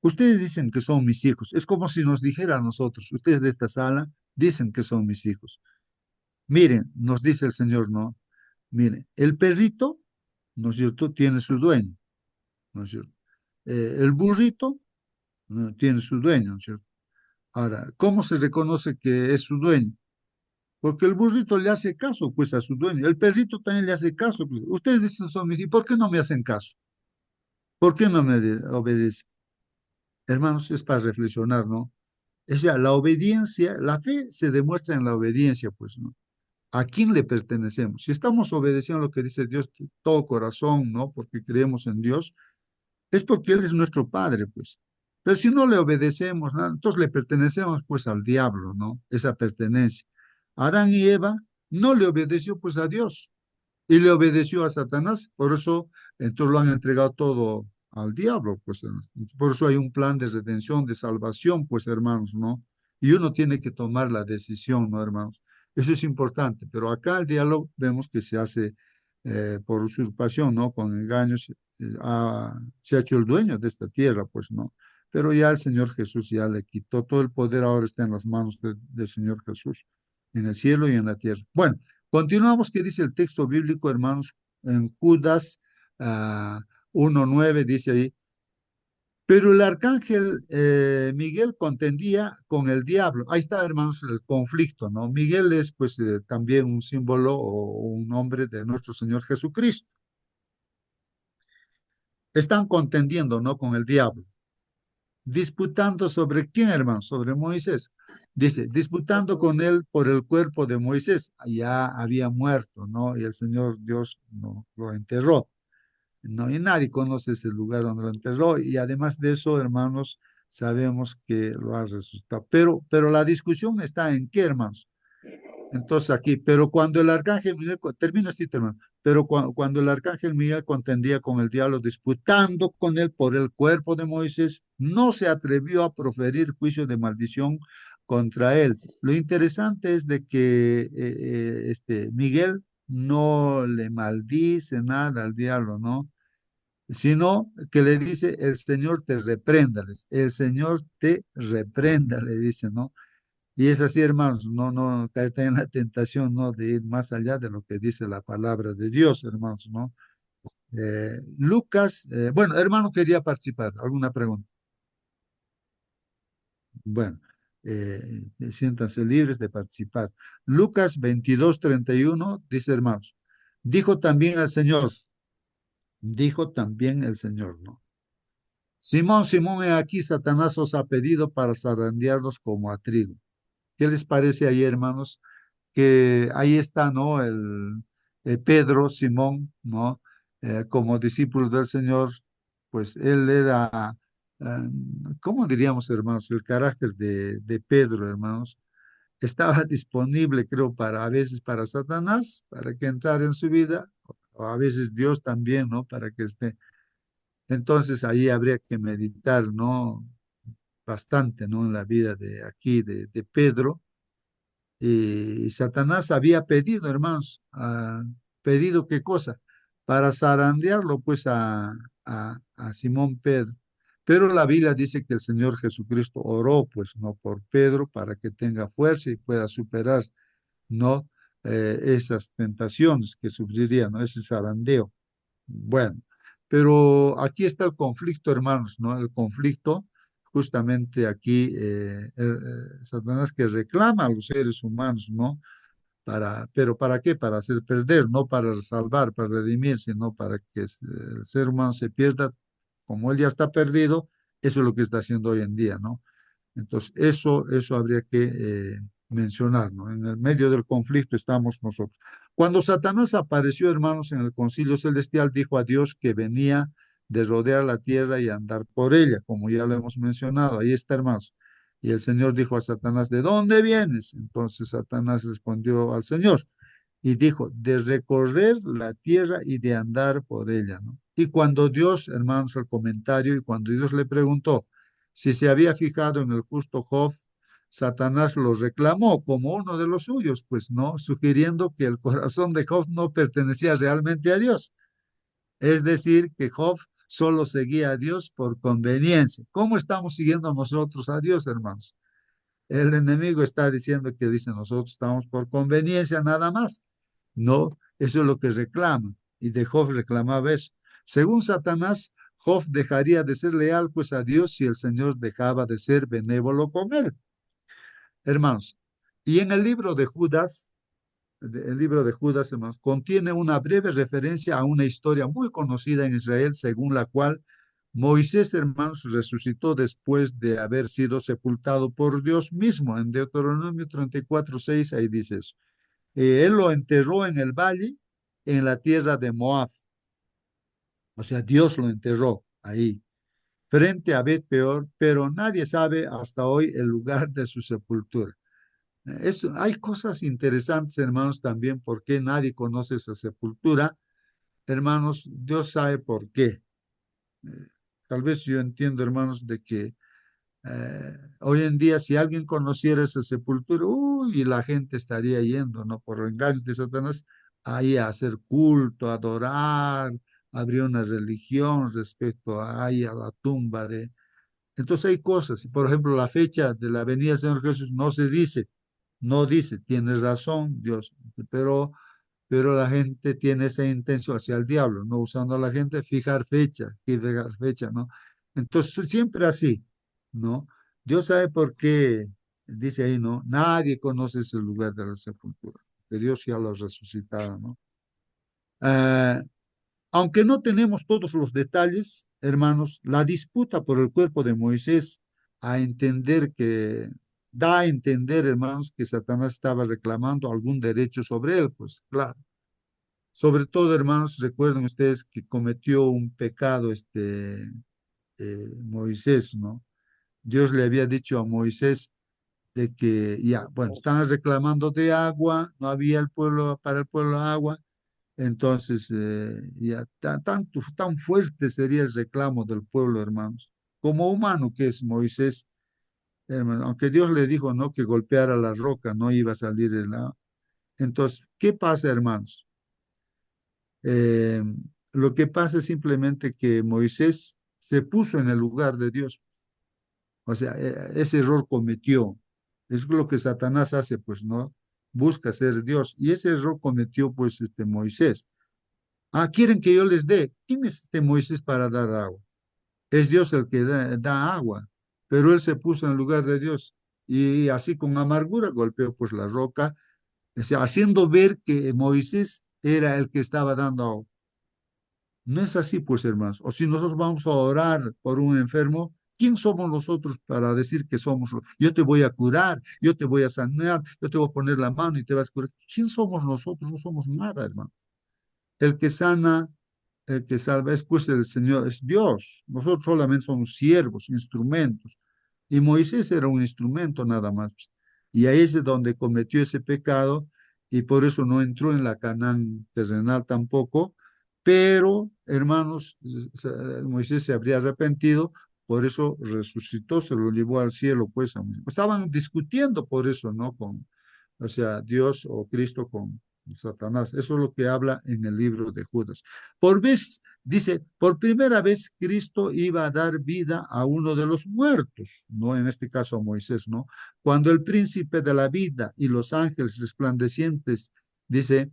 Ustedes dicen que son mis hijos. Es como si nos dijera a nosotros, ustedes de esta sala dicen que son mis hijos. Miren, nos dice el Señor, ¿no? Miren, el perrito, ¿no es cierto?, tiene su dueño, ¿no es cierto? El burrito, ¿no?, tiene su dueño, ¿no es cierto? Ahora, ¿cómo se reconoce que es su dueño? Porque el burrito le hace caso, pues, a su dueño. El perrito también le hace caso, pues. Ustedes dicen son mis hijos. ¿Por qué no me hacen caso? ¿Por qué no me obedecen? Hermanos, es para reflexionar, ¿no? O sea, la obediencia, la fe se demuestra en la obediencia, pues, ¿no? ¿A quién le pertenecemos? Si estamos obedeciendo lo que dice Dios de todo corazón, ¿no? Porque creemos en Dios, es porque Él es nuestro Padre, pues. Pero si no le obedecemos, ¿no?, entonces le pertenecemos, pues, al diablo, ¿no? Esa pertenencia. Adán y Eva no le obedeció, pues, a Dios y le obedeció a Satanás, por eso entonces lo han entregado todo al diablo, pues por eso hay un plan de redención, de salvación, pues hermanos, ¿no? Y uno tiene que tomar la decisión, ¿no, hermanos? Eso es importante, pero acá el diálogo vemos que se hace por usurpación, ¿no? Con engaños, se ha hecho el dueño de esta tierra, pues, ¿no? Pero ya el Señor Jesús ya le quitó todo el poder, ahora está en las manos del Señor Jesús, en el cielo y en la tierra. Bueno, continuamos, que dice el texto bíblico, hermanos, en Judas 1:9 dice ahí, pero el arcángel Miguel contendía con el diablo. Ahí está, hermanos, el conflicto, ¿no? Miguel es pues también un símbolo o un nombre de nuestro Señor Jesucristo. Están contendiendo, ¿no?, con el diablo, disputando sobre quién, hermanos, sobre Moisés. Dice, disputando con él por el cuerpo de Moisés. Ya había muerto, ¿no? Y el Señor Dios no lo enterró. No, y nadie conoce ese lugar donde lo enterró. Y además de eso, hermanos, sabemos que lo ha resucitado. Pero la discusión está en qué, hermanos. Entonces aquí, pero cuando el arcángel Miguel, termina así, hermano, pero cuando el arcángel Miguel contendía con el diablo, disputando con él por el cuerpo de Moisés, no se atrevió a proferir juicio de maldición contra él. Lo interesante es de que Miguel no le maldice nada al diablo, ¿no? Sino que le dice, el Señor te reprenda, el Señor te reprenda, le dice, ¿no? Y es así, hermanos, no caer en la tentación, ¿no?, de ir más allá de lo que dice la palabra de Dios, hermanos, ¿no? Lucas, bueno, hermano, quería participar. ¿Alguna pregunta? Bueno, siéntanse libres de participar. Lucas 22:31 dice, hermanos, dijo también el Señor, ¿no? Simón, Simón, he aquí Satanás os ha pedido para zarandearlos como a trigo. ¿Qué les parece ahí, hermanos? Que ahí está, ¿no? Pedro, Simón, ¿no? Como discípulo del Señor, pues él era, eh, ¿cómo diríamos, hermanos? El carácter de Pedro, hermanos, estaba disponible, creo, para a veces para Satanás, para que entrara en su vida, o a veces Dios también, ¿no? Para que esté. Entonces ahí habría que meditar, ¿no? Bastante, ¿no? En la vida de aquí, de Pedro. Y Satanás había pedido, hermanos, pedido qué cosa, para zarandearlo, pues, a Simón Pedro. Pero la Biblia dice que el Señor Jesucristo oró, pues, no por Pedro, para que tenga fuerza y pueda superar, ¿no? Esas tentaciones que sufriría, ¿no? Ese zarandeo. Bueno, pero aquí está el conflicto, hermanos, ¿no? El conflicto, justamente aquí, Satanás que reclama a los seres humanos, ¿no? Pero ¿para qué? Para hacer perder, no para salvar, para redimir, sino para que el ser humano se pierda, como él ya está perdido, eso es lo que está haciendo hoy en día, ¿no? Entonces, eso habría que mencionar, ¿no? En el medio del conflicto estamos nosotros. Cuando Satanás apareció, hermanos, en el concilio celestial, dijo a Dios que venía de rodear la tierra y andar por ella, como ya lo hemos mencionado. Ahí está, hermanos. Y el Señor dijo a Satanás, ¿de dónde vienes? Entonces Satanás respondió al Señor y dijo, de recorrer la tierra y de andar por ella, ¿no? Y cuando Dios, hermanos, el comentario, y cuando Dios le preguntó si se había fijado en el justo Job, Satanás lo reclamó como uno de los suyos, pues no, sugiriendo que el corazón de Job no pertenecía realmente a Dios. Es decir, que Job solo seguía a Dios por conveniencia. ¿Cómo estamos siguiendo nosotros a Dios, hermanos? El enemigo está diciendo que dice nosotros estamos por conveniencia nada más. No, eso es lo que reclama. Y de Job reclamaba eso. Según Satanás, Job dejaría de ser leal pues a Dios si el Señor dejaba de ser benévolo con él. Hermanos, y en el libro de Judas, el libro de Judas, hermanos, contiene una breve referencia a una historia muy conocida en Israel, según la cual Moisés, hermanos, resucitó después de haber sido sepultado por Dios mismo. En Deuteronomio 34:6, ahí dice eso. Él lo enterró en el valle, en la tierra de Moab. O sea, Dios lo enterró ahí, frente a Bet Peor, pero nadie sabe hasta hoy el lugar de su sepultura. Hay cosas interesantes, hermanos, también, por qué nadie conoce esa sepultura. Hermanos, Dios sabe por qué. Tal vez yo entiendo, hermanos, de que hoy en día, si alguien conociera esa sepultura, uy, la gente estaría yendo, ¿no? Por engaños de Satanás, ahí a hacer culto, a adorar, habría una religión respecto a, ahí a la tumba de... Entonces hay cosas, por ejemplo, la fecha de la venida del Señor Jesús no se dice, no dice, tiene razón Dios, pero pero la gente tiene esa intención hacia el diablo, no usando a la gente, fijar fecha, ¿no? Entonces, siempre así, ¿no? Dios sabe por qué, dice ahí, ¿no? Nadie conoce ese lugar de la sepultura, que Dios ya lo ha resucitado, ¿no? Ah, aunque no tenemos todos los detalles, hermanos, la disputa por el cuerpo de Moisés da a entender, hermanos, que Satanás estaba reclamando algún derecho sobre él, pues claro. Sobre todo, hermanos, recuerden ustedes que cometió un pecado Moisés, ¿no? Dios le había dicho a Moisés de que ya, bueno, estaban reclamando de agua, no había el pueblo para el pueblo agua, entonces ya tan fuerte sería el reclamo del pueblo, hermanos, como humano que es Moisés, hermano, aunque Dios le dijo, ¿no? Que golpeara la roca, no iba a salir el agua. Entonces, ¿qué pasa, hermanos? Eh, lo que pasa es simplemente que Moisés se puso en el lugar de Dios. O sea, ese error cometió. Es lo que Satanás hace, pues, ¿no? Busca ser Dios. Y ese error cometió, pues, Moisés. Ah, quieren que yo les dé. ¿Quién es este Moisés para dar agua? Es Dios el que da agua. Pero él se puso en el lugar de Dios. Y así con amargura golpeó, pues, la roca. O sea, haciendo ver que Moisés era el que estaba dando agua. No es así, pues, hermanos. O si nosotros vamos a orar por un enfermo, ¿quién somos nosotros para decir que somos? Yo te voy a curar, yo te voy a sanar, yo te voy a poner la mano y te vas a curar. ¿Quién somos nosotros? No somos nada, hermano. El que sana, el que salva es pues el Señor, es Dios. Nosotros solamente somos siervos, instrumentos. Y Moisés era un instrumento nada más. Y ahí es donde cometió ese pecado y por eso no entró en la Canaán terrenal tampoco. Pero, hermanos, Moisés se habría arrepentido, por eso resucitó, se lo llevó al cielo, pues. Estaban discutiendo por eso, ¿no? O sea, Dios o Cristo con Satanás. Eso es lo que habla en el libro de Judas. Dice, por primera vez Cristo iba a dar vida a uno de los muertos, no en este caso a Moisés, ¿no? Cuando el príncipe de la vida y los ángeles resplandecientes, dice,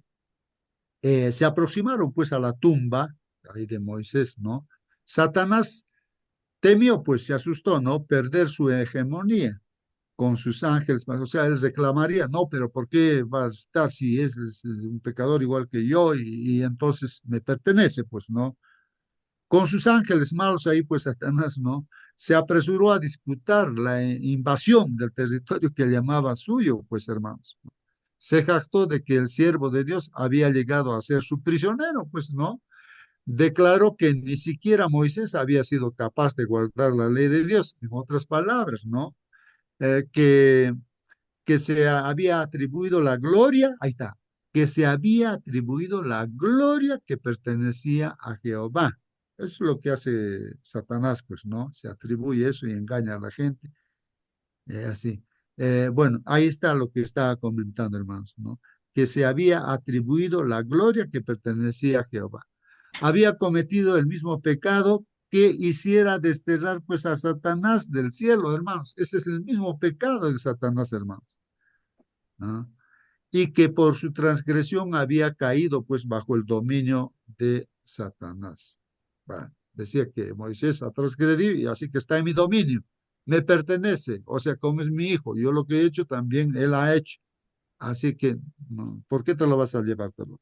se aproximaron pues a la tumba ahí de Moisés, ¿no? Satanás temió, pues se asustó, ¿no? Perder su hegemonía con sus ángeles, o sea, él reclamaría, no, pero ¿por qué va a estar si es un pecador igual que yo y entonces me pertenece, pues, ¿no? Con sus ángeles malos ahí, pues Satanás, ¿no? Se apresuró a disputar la invasión del territorio que llamaba suyo, pues, hermanos. Se jactó de que el siervo de Dios había llegado a ser su prisionero, pues, ¿no? Declaró que ni siquiera Moisés había sido capaz de guardar la ley de Dios, en otras palabras, ¿no? Eh, que que se había atribuido la gloria, ahí está, que se había atribuido la gloria que pertenecía a Jehová. Eso es lo que hace Satanás, pues, ¿no? Se atribuye eso y engaña a la gente, así. Bueno, ahí está lo que estaba comentando, hermanos, ¿no? Que se había atribuido la gloria que pertenecía a Jehová. había cometido el mismo pecado que hiciera desterrar pues a Satanás del cielo, hermanos. Ese es el mismo pecado de Satanás, hermanos. ¿No? Y que por su transgresión había caído pues bajo el dominio de Satanás. Bueno, decía que Moisés ha transgredido y así que está en mi dominio, me pertenece, o sea, como es mi hijo, yo lo que he hecho también él ha hecho, así que, no, ¿por qué te lo vas a llevártelo?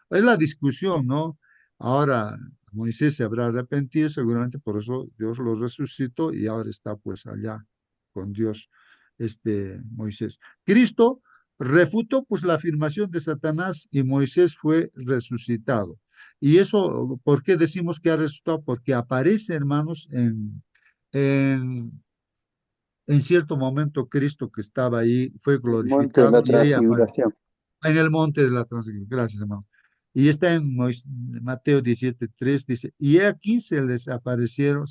Es la discusión, ¿no? Ahora Moisés se habrá arrepentido, seguramente por eso Dios lo resucitó y ahora está pues allá con Dios, Moisés. Cristo refutó pues la afirmación de Satanás y Moisés fue resucitado. Y eso, ¿por qué decimos que ha resucitado? Porque aparece, hermanos, en, en cierto momento Cristo que estaba ahí, fue El monte de glorificado la y ahí aparece transfiguración. en el monte de la transfiguración. Gracias, hermano. Y está en Mateo 17:3, dice, y aquí se les aparecieron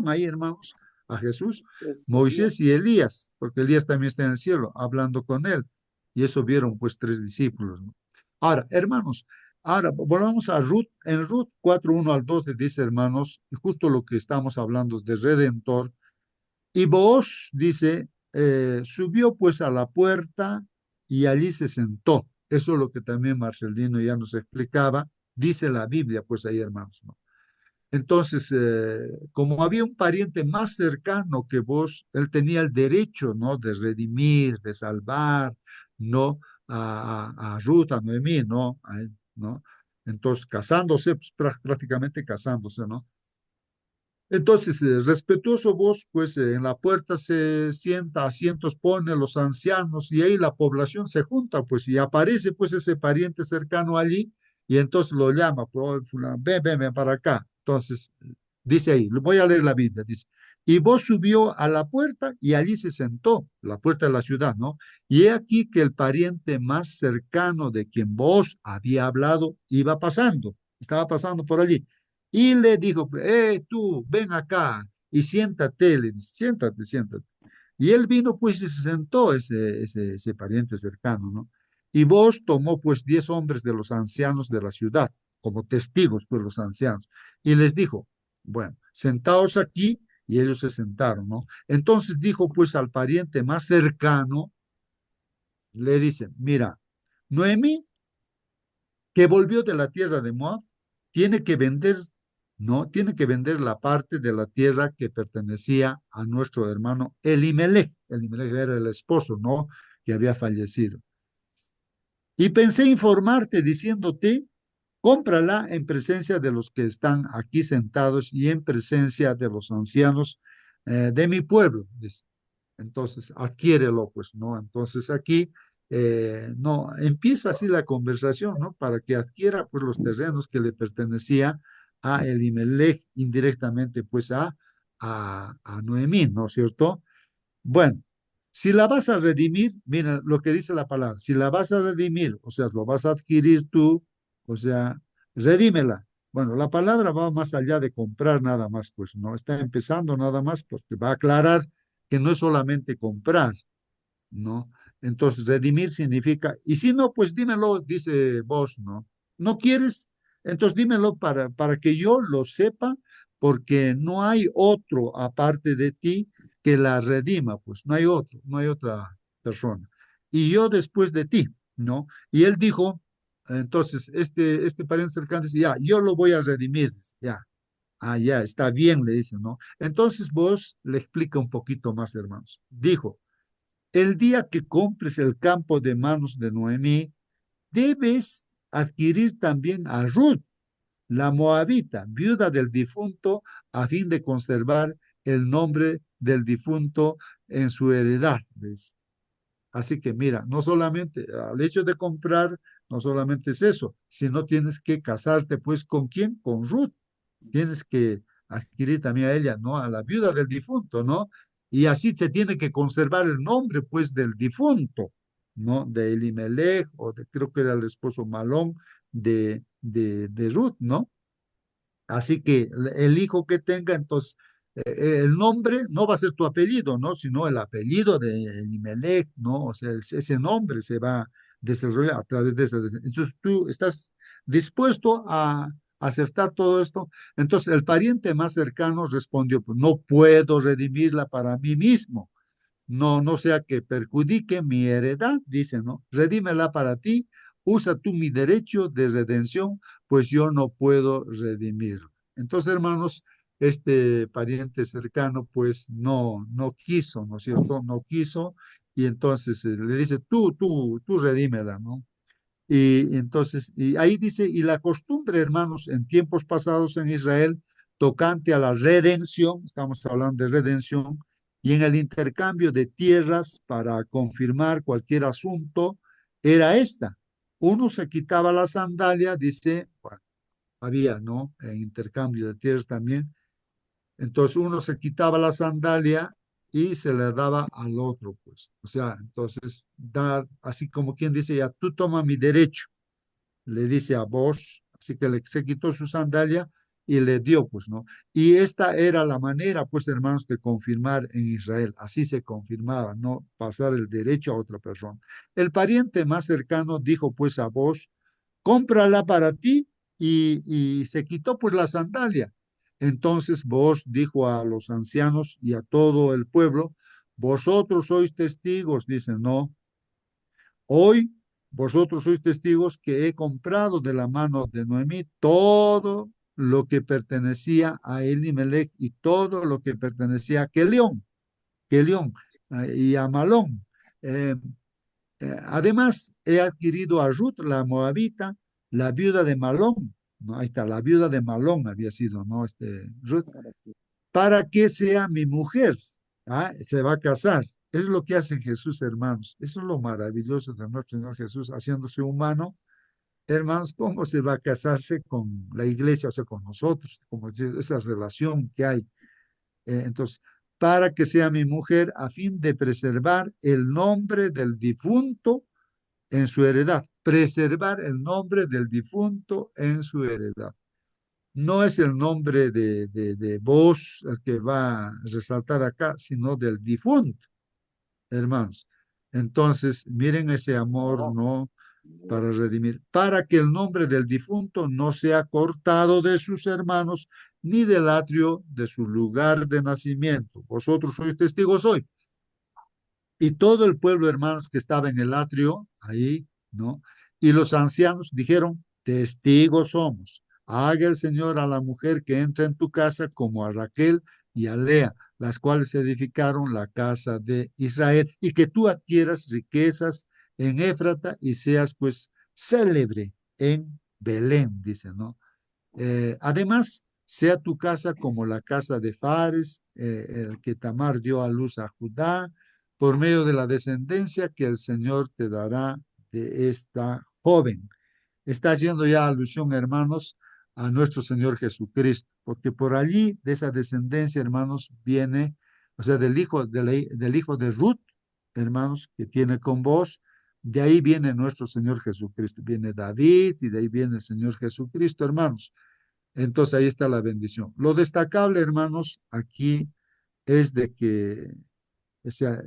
ahí, hermanos, a Jesús, Moisés y Elías, porque Elías también está en el cielo, hablando con él. Y eso vieron pues tres discípulos, ¿no? Ahora, hermanos, ahora volvamos a Ruth. En Ruth 4:1 al 12 dice, hermanos, y justo lo que estamos hablando de Redentor, y Booz dice, subió pues a la puerta y allí se sentó. Eso es lo que también Marcelino ya nos explicaba. Dice la Biblia, pues ahí, hermanos, ¿no? Entonces, como había un pariente más cercano que vos, él tenía el derecho, ¿no? De redimir, de salvar, ¿no? A Ruth, a Noemí, ¿no? ¿No? Entonces, casándose, pues prácticamente casándose, ¿no? Entonces, respetuoso vos, pues en la puerta se sienta, asientos pone los ancianos y ahí la población se junta, pues y aparece pues ese pariente cercano allí y entonces lo llama, pues, "Oh, fulano, ven, ven, ven para acá". Entonces, dice ahí, voy a leer la Biblia, dice, y vos subió a la puerta y allí se sentó, la puerta de la ciudad, ¿no? Y he aquí que el pariente más cercano de quien vos había hablado iba pasando, estaba pasando por allí. Y le dijo, tú, ven acá y siéntate, le dice, siéntate, siéntate. Y él vino pues y se sentó ese pariente cercano, ¿no? Y vos tomó pues 10 hombres de los ancianos de la ciudad, como testigos pues los ancianos, y les dijo, bueno, sentaos aquí, y ellos se sentaron, ¿no? Entonces dijo pues al pariente más cercano, le dice, mira, Noemí que volvió de la tierra de Moab, tiene que vender, ¿no? Tiene que vender la parte de la tierra que pertenecía a nuestro hermano Elimelech. Elimelech era el esposo, ¿no? Que había fallecido. Y pensé informarte diciéndote, cómprala en presencia de los que están aquí sentados y en presencia de los ancianos de mi pueblo. Dice. Entonces, adquiérelo, pues, ¿no? Entonces aquí, no, empieza así la conversación, ¿no? Para que adquiera, pues, los terrenos que le pertenecía a Elimelech, indirectamente, pues, a Noemí, ¿no es cierto? Bueno, si la vas a redimir, mira lo que dice la palabra, si la vas a redimir, o sea, lo vas a adquirir tú, o sea, redímela. Bueno, la palabra va más allá de comprar nada más, pues no está empezando nada más porque va a aclarar que no es solamente comprar, ¿no? Entonces, redimir significa, y si no, pues dímelo, dice vos, ¿no? ¿No quieres? Entonces dímelo para que yo lo sepa, porque no hay otro aparte de ti que la redima, pues no hay otro, no hay otra persona. Y yo después de ti, ¿no? Y él dijo, entonces, este pariente cercano dice, ya, yo lo voy a redimir, dice, ya. Ah, ya, está bien, le dice, ¿no? Entonces vos le explica un poquito más, hermanos. Dijo, el día que compres el campo de manos de Noemí, debes adquirir también a Ruth, la moabita, viuda del difunto, a fin de conservar el nombre del difunto en su heredad. ¿Ves? Así que mira, no solamente al hecho de comprar, no solamente es eso, sino tienes que casarte, pues, ¿con quién? Con Ruth. Tienes que adquirir también a ella, ¿no? A la viuda del difunto, ¿no? Y así se tiene que conservar el nombre, pues, del difunto, ¿no? De Elimelech, o de, creo que era el esposo Malón de Ruth, ¿no? Así que el hijo que tenga, entonces, el nombre no va a ser tu apellido, ¿no? Sino el apellido de Elimelech, ¿no? O sea, ese nombre se va a desarrollar a través de eso. Entonces tú estás dispuesto a aceptar todo esto. Entonces el pariente más cercano respondió, pues no puedo redimirla para mí mismo, no, no sea que perjudique mi heredad, dice, ¿no? Redímela para ti, usa tú mi derecho de redención, pues yo no puedo redimir. Entonces, hermanos, este pariente cercano, pues no quiso, ¿no es cierto? No quiso, y entonces le dice, tú redímela, ¿no? Y entonces, y ahí dice, y la costumbre, hermanos, en tiempos pasados en Israel, tocante a la redención, estamos hablando de redención, y en el intercambio de tierras para confirmar cualquier asunto, era esta. Uno se quitaba la sandalia, dice, bueno, había, ¿no? En intercambio de tierras también, entonces uno se quitaba la sandalia y se le daba al otro, pues. O sea, entonces, dar, así como quien dice, ya tú toma mi derecho, le dice a vos, así que se quitó su sandalia y le dio, pues, ¿no? Y esta era la manera, pues, hermanos, de confirmar en Israel. Así se confirmaba, no pasar el derecho a otra persona. El pariente más cercano dijo, pues, a vos, cómprala para ti y se quitó, pues, la sandalia. Entonces vos dijo a los ancianos y a todo el pueblo, vosotros sois testigos, dicen, no, hoy vosotros sois testigos que he comprado de la mano de Noemí todo lo que pertenecía a Elimelech y todo lo que pertenecía a Kelión y a Malón. Eh, Además, he adquirido a Ruth, la moabita, la viuda de Malón, ¿no? Ahí está, la viuda de Malón había sido, ¿no? Ruth, para que sea mi mujer. ¿Ah? Se va a casar. Es lo que hace Jesús, hermanos. Eso es lo maravilloso de nuestro Señor Jesús, haciéndose humano. Hermanos, ¿cómo se va a casarse con la iglesia, o sea, con nosotros? Como esa relación que hay. Entonces, para que sea mi mujer, a fin de preservar el nombre del difunto en su heredad. Preservar el nombre del difunto en su heredad. No es el nombre de vos el que va a resaltar acá, sino del difunto, hermanos. Entonces, miren ese amor, ¿no? Para redimir, para que el nombre del difunto no sea cortado de sus hermanos, ni del atrio de su lugar de nacimiento. Vosotros sois testigos hoy. Y todo el pueblo, hermanos, que estaba en el atrio, ahí, ¿no? Y los ancianos dijeron, testigos somos. Haga el Señor a la mujer que entra en tu casa como a Raquel y a Lea, las cuales edificaron la casa de Israel, y que tú adquieras riquezas en Éfrata y seas pues célebre en Belén, dice, ¿no? Además, sea tu casa como la casa de Fares, el que Tamar dio a luz a Judá, por medio de la descendencia que el Señor te dará de esta joven. Está haciendo ya alusión, hermanos, a nuestro Señor Jesucristo, porque por allí, de esa descendencia, hermanos, viene, o sea, del hijo de Ruth, hermanos, que tiene con vos, de ahí viene nuestro Señor Jesucristo, viene David y de ahí viene el Señor Jesucristo, hermanos. Entonces ahí está la bendición. Lo destacable, hermanos, aquí es de que, o sea,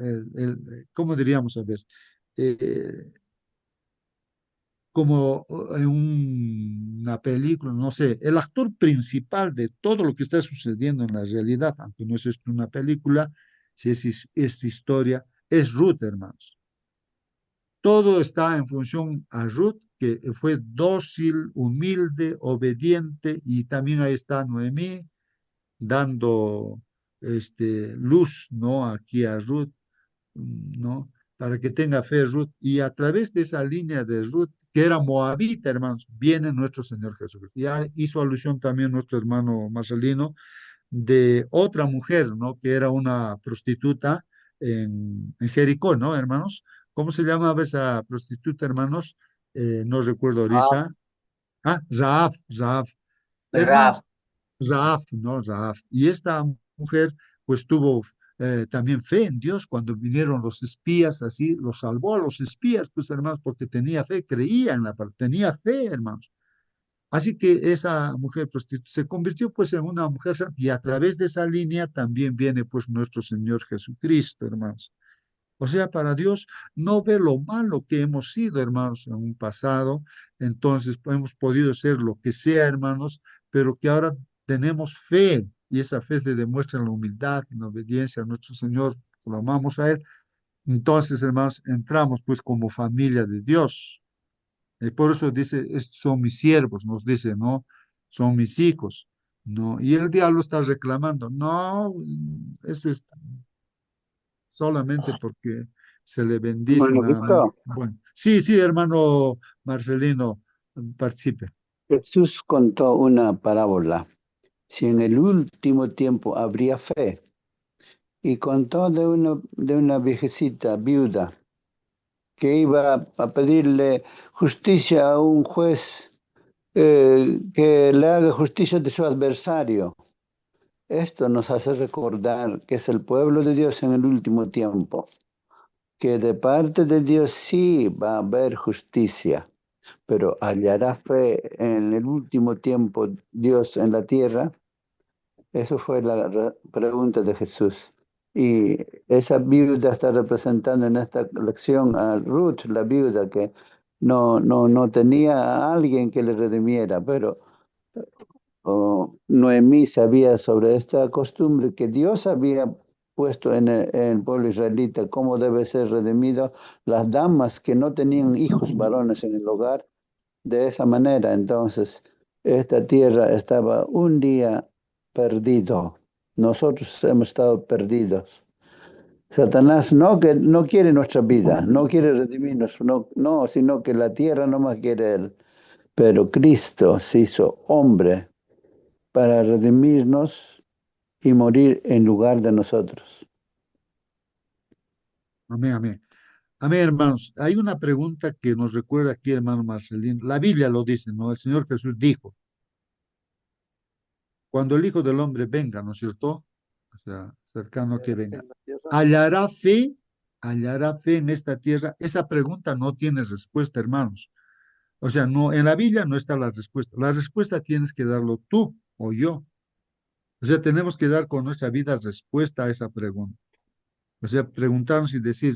¿cómo diríamos? A ver, eh, como en una película, no sé, el actor principal de todo lo que está sucediendo en la realidad, aunque no es esto una película, si es historia, es Ruth, hermanos. Todo está en función a Ruth, que fue dócil, humilde, obediente, y también ahí está Noemí, dando luz, ¿no? Aquí a Ruth, ¿no? Para que tenga fe Ruth. Y a través de esa línea de Ruth, que era moabita, hermanos, viene nuestro Señor Jesucristo. Ya hizo alusión también nuestro hermano Marcelino de otra mujer, ¿no? Que era una prostituta en Jericó, ¿no, hermanos? ¿Cómo se llamaba esa prostituta, hermanos? No recuerdo Ah, ahorita. Ah, Raaf. Rap, Hermanos, Raaf, ¿no? Raaf. Y esta mujer, pues tuvo también fe en Dios cuando vinieron los espías, así, los salvó a los espías, pues hermanos, porque tenía fe, creía en la palabra, tenía fe, hermanos. Así que esa mujer prostituta se convirtió pues en una mujer santa, y a través de esa línea también viene pues nuestro Señor Jesucristo, hermanos. O sea, para Dios no ve lo malo que hemos sido, hermanos, en un pasado. Entonces hemos podido ser lo que sea, hermanos, pero que ahora tenemos fe y esa fe se demuestra en la humildad, en la obediencia a nuestro Señor, lo amamos a Él. Entonces, hermanos, entramos pues como familia de Dios. Y por eso dice, "Estos son mis siervos", nos dice, ¿no? Son mis hijos, ¿no? Y el diablo está reclamando, no, eso es solamente porque se le bendice Hermano nada más. Víctor, Bueno, sí, sí, hermano Marcelino, participe. Jesús contó una parábola. Si en el último tiempo habría fe, y contó de una viejecita viuda que iba a pedirle justicia a un juez, que le haga justicia de su adversario. Esto nos hace recordar que es el pueblo de Dios en el último tiempo, que de parte de Dios sí va a haber justicia, pero hallará fe en el último tiempo Dios en la tierra. Eso fue la pregunta de Jesús. Y esa viuda está representando en esta lección a Ruth, la viuda que no tenía a alguien que le redimiera, pero Noemí sabía sobre esta costumbre que Dios había puesto en el pueblo israelita, cómo debe ser redimido las damas que no tenían hijos varones en el hogar. De esa manera, entonces, esta tierra estaba un día perdido. Nosotros hemos estado perdidos. Satanás no quiere nuestra vida, no quiere redimirnos, no, sino que la tierra no más quiere él. Pero Cristo se hizo hombre para redimirnos y morir en lugar de nosotros. Amén, amén. Amén, hermanos. Hay una pregunta que nos recuerda aquí, hermano Marcelino. La Biblia lo dice, ¿no? El Señor Jesús dijo, cuando el Hijo del Hombre venga, ¿no es cierto? O sea, cercano a que venga. ¿Hallará fe? ¿Hallará fe en esta tierra? Esa pregunta no tiene respuesta, hermanos. O sea, no, en la Biblia no está la respuesta. La respuesta tienes que darlo tú o yo. O sea, tenemos que dar con nuestra vida respuesta a esa pregunta. O sea, preguntarnos y decir,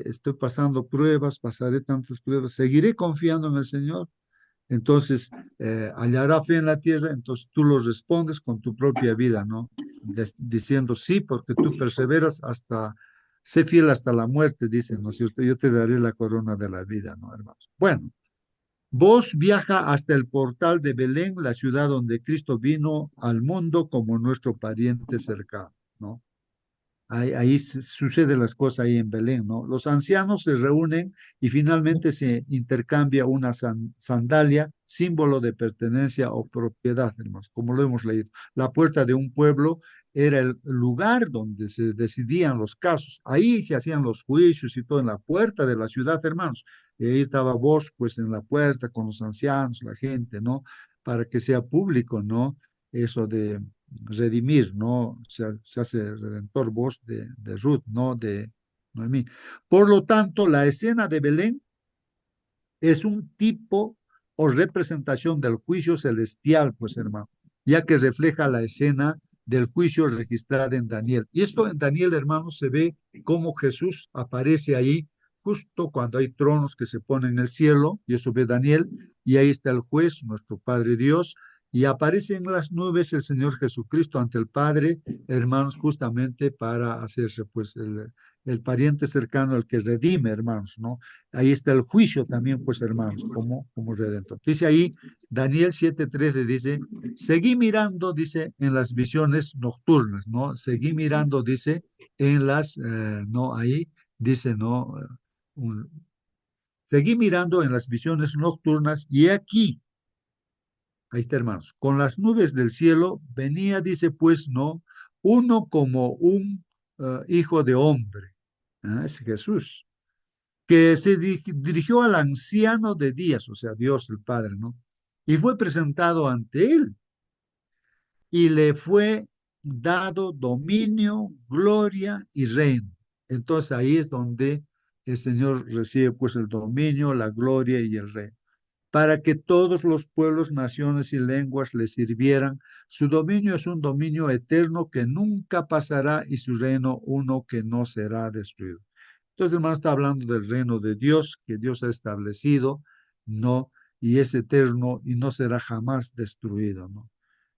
estoy pasando pruebas, pasaré tantas pruebas, seguiré confiando en el Señor. Entonces, hallará fe en la tierra, entonces tú lo respondes con tu propia vida, ¿no? Diciendo sí, porque tú perseveras hasta, sé fiel hasta la muerte, dicen, ¿no es cierto? Yo te daré la corona de la vida, ¿no, hermanos? Bueno, vos viaja hasta el portal de Belén, la ciudad donde Cristo vino al mundo como nuestro pariente cercano, ¿no? Ahí suceden las cosas ahí en Belén, ¿no? Los ancianos se reúnen y finalmente se intercambia una sandalia, símbolo de pertenencia o propiedad, hermanos, como lo hemos leído. La puerta de un pueblo era el lugar donde se decidían los casos. Ahí se hacían los juicios y todo en la puerta de la ciudad, hermanos. Y ahí estaba vos, pues, en la puerta con los ancianos, la gente, ¿no? Para que sea público, ¿no? Eso de redimir, ¿no? Se hace redentor voz de Ruth, no de Noemí. Por lo tanto, la escena de Belén es un tipo o representación del juicio celestial, pues hermano, ya que refleja la escena del juicio registrada en Daniel. Y esto en Daniel, hermanos, se ve cómo Jesús aparece ahí justo cuando hay tronos que se ponen en el cielo, y eso ve Daniel, y ahí está el juez, nuestro Padre Dios, y aparece en las nubes el Señor Jesucristo ante el Padre, hermanos, justamente para hacerse pues el pariente cercano al que redime, hermanos, ¿no? Ahí está el juicio también, pues hermanos, como redentor. Dice ahí, Daniel 7:13 dice, seguí mirando, dice, en las visiones nocturnas, ¿no? Seguí mirando, dice, en las, no, ahí dice, ¿no? Un- seguí mirando en las visiones nocturnas y aquí, ahí está, hermanos, con las nubes del cielo venía, dice, pues, ¿no? Uno como un hijo de hombre. Ah, es Jesús que se dirigió al anciano de días, o sea, Dios el Padre, ¿no? Y fue presentado ante él y le fue dado dominio, gloria y reino. Entonces ahí es donde el Señor recibe pues el dominio, la gloria y el reino. para que todos los pueblos, naciones y lenguas le sirvieran. Su dominio es un dominio eterno que nunca pasará y su reino uno que no será destruido. Entonces, hermano, está hablando del reino de Dios que Dios ha establecido, ¿no? Y es eterno y no será jamás destruido, ¿no?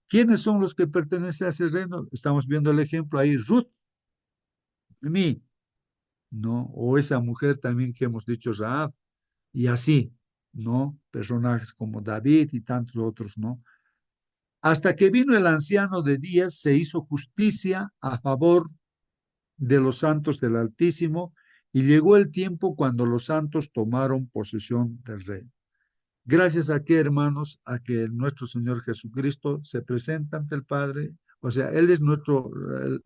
¿Quiénes son los que pertenecen a ese reino? Estamos viendo el ejemplo ahí, Ruth, mí, ¿no? O esa mujer también que hemos dicho, Rahab, y así, ¿no? Personajes como David y tantos otros, ¿no? Hasta que vino el anciano de días, se hizo justicia a favor de los santos del Altísimo, y llegó el tiempo cuando los santos tomaron posesión del reino. Gracias a qué, hermanos, a que nuestro Señor Jesucristo se presenta ante el Padre, o sea, Él es nuestro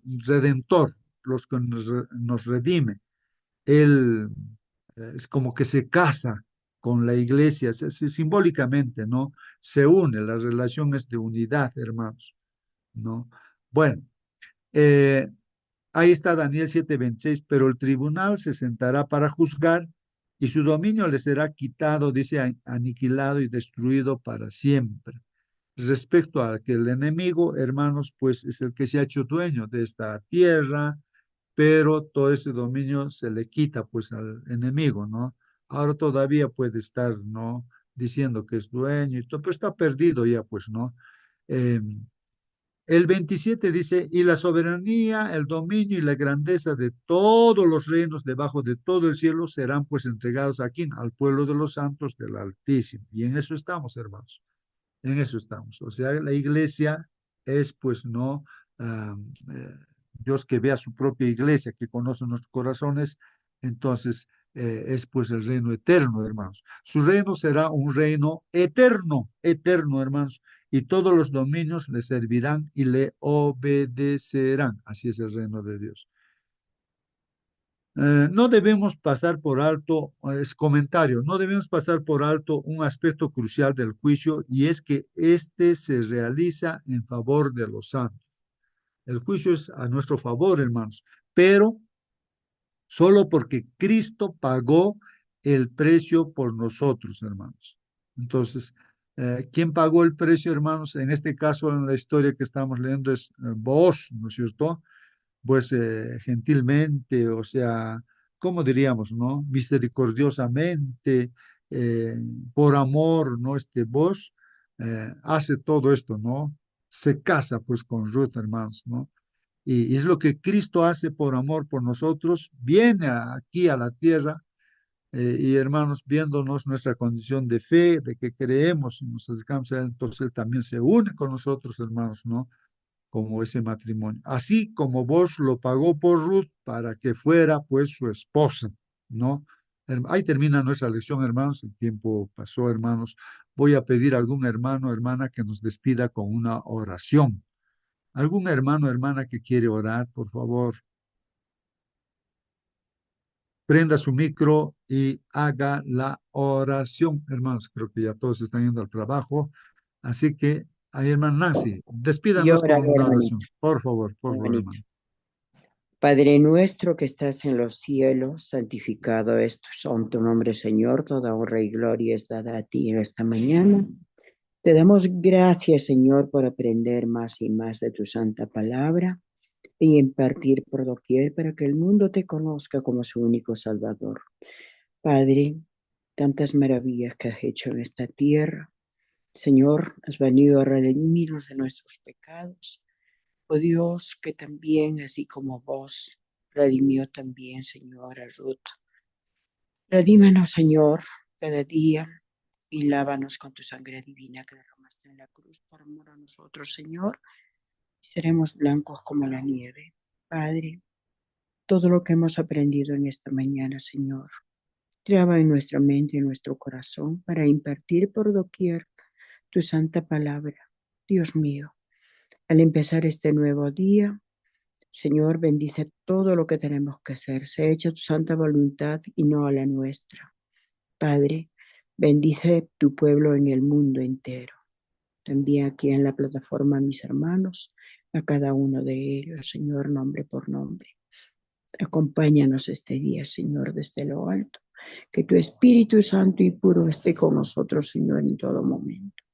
redentor, los que nos redime. Él es como que se casa con la iglesia, simbólicamente, ¿no? Se une, la relación es de unidad, hermanos, ¿no? Bueno, eh, ahí está Daniel 7:26, pero el tribunal se sentará para juzgar y su dominio le será quitado, dice, aniquilado y destruido para siempre. Respecto a que el enemigo, hermanos, pues es el que se ha hecho dueño de esta tierra, pero todo ese dominio se le quita pues al enemigo, ¿no? Ahora todavía puede estar, ¿no? Diciendo que es dueño y todo, pero está perdido ya, pues, ¿no? Eh, el 27 dice, y la soberanía, el dominio y la grandeza de todos los reinos debajo de todo el cielo serán pues entregados aquí al pueblo de los santos del Altísimo. Y en eso estamos, hermanos. En eso estamos. O sea, la iglesia es, pues, no, ah, eh, Dios que ve a su propia iglesia, que conoce nuestros corazones, entonces es, pues, el reino eterno, hermanos. Su reino será un reino eterno, eterno, hermanos, y todos los dominios le servirán y le obedecerán. Así es el reino de Dios. No debemos pasar por alto, es comentario, no debemos pasar por alto un aspecto crucial del juicio y es que éste se realiza en favor de los santos. El juicio es a nuestro favor, hermanos, pero solo porque Cristo pagó el precio por nosotros, hermanos. Entonces, ¿quién pagó el precio, hermanos? En este caso, en la historia que estamos leyendo es vos, ¿no es cierto? Pues gentilmente, o sea, ¿cómo diríamos, no? Misericordiosamente, eh, por amor, ¿no? Vos hace todo esto, ¿no? Se casa pues con Ruth, hermanos, ¿no? Y es lo que Cristo hace por amor por nosotros, viene aquí a la tierra y hermanos, viéndonos nuestra condición de fe, de que creemos y nos acercamos a Él, entonces Él también se une con nosotros, hermanos, ¿no? Como ese matrimonio. Así como vos lo pagó por Ruth para que fuera pues su esposa, ¿no? Ahí termina nuestra lección, hermanos. El tiempo pasó, hermanos. Voy a pedir a algún hermano, hermana, que nos despida con una oración. ¿Algún hermano, hermana que quiere orar, por favor? Prenda su micro y haga la oración, hermanos. Creo que ya todos están yendo al trabajo. Así que, ahí, hermana Nancy, Yo despídanos con oraré, una hermanito, oración. Por favor, hermanito. hermano. Padre nuestro que estás en los cielos, santificado es tu nombre, Señor. Toda honra y gloria es dada a ti en esta mañana. Te damos gracias, Señor, por aprender más y más de tu santa palabra y impartir por doquier para que el mundo te conozca como su único Salvador. Padre, tantas maravillas que has hecho en esta tierra. Señor, has venido a redimirnos de nuestros pecados. Oh Dios, que también, así como vos, redimió también, Señor, a Ruth. Redímenos, Señor, cada día y lávanos con tu sangre divina que derramaste en la cruz por amor a nosotros, Señor. Seremos blancos como la nieve. Padre, todo lo que hemos aprendido en esta mañana, Señor, traba en nuestra mente y en nuestro corazón para impartir por doquier tu santa palabra. Dios mío, al empezar este nuevo día, Señor, bendice todo lo que tenemos que hacer. Sea hecha tu santa voluntad y no a la nuestra. Padre, bendice tu pueblo en el mundo entero. También aquí en la plataforma, mis hermanos, a cada uno de ellos, Señor, nombre por nombre. Acompáñanos este día, Señor, desde lo alto. Que tu Espíritu Santo y puro esté con nosotros, Señor, en todo momento.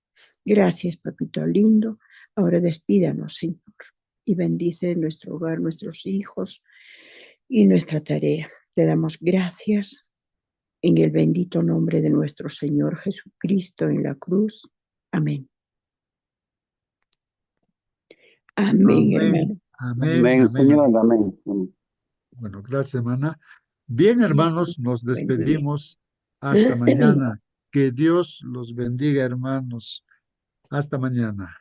Gracias, papito lindo. Ahora despídanos, Señor, y bendice nuestro hogar, nuestros hijos y nuestra tarea. Te damos gracias en el bendito nombre de nuestro Señor Jesucristo en la cruz. Amén. Amén, hermano. Amén, Amén, amén. Señor, amén. Bueno, gracias, hermana. Bien, hermanos, nos Buen día. despedimos. Hasta mañana. Que Dios los bendiga, hermanos. Hasta mañana.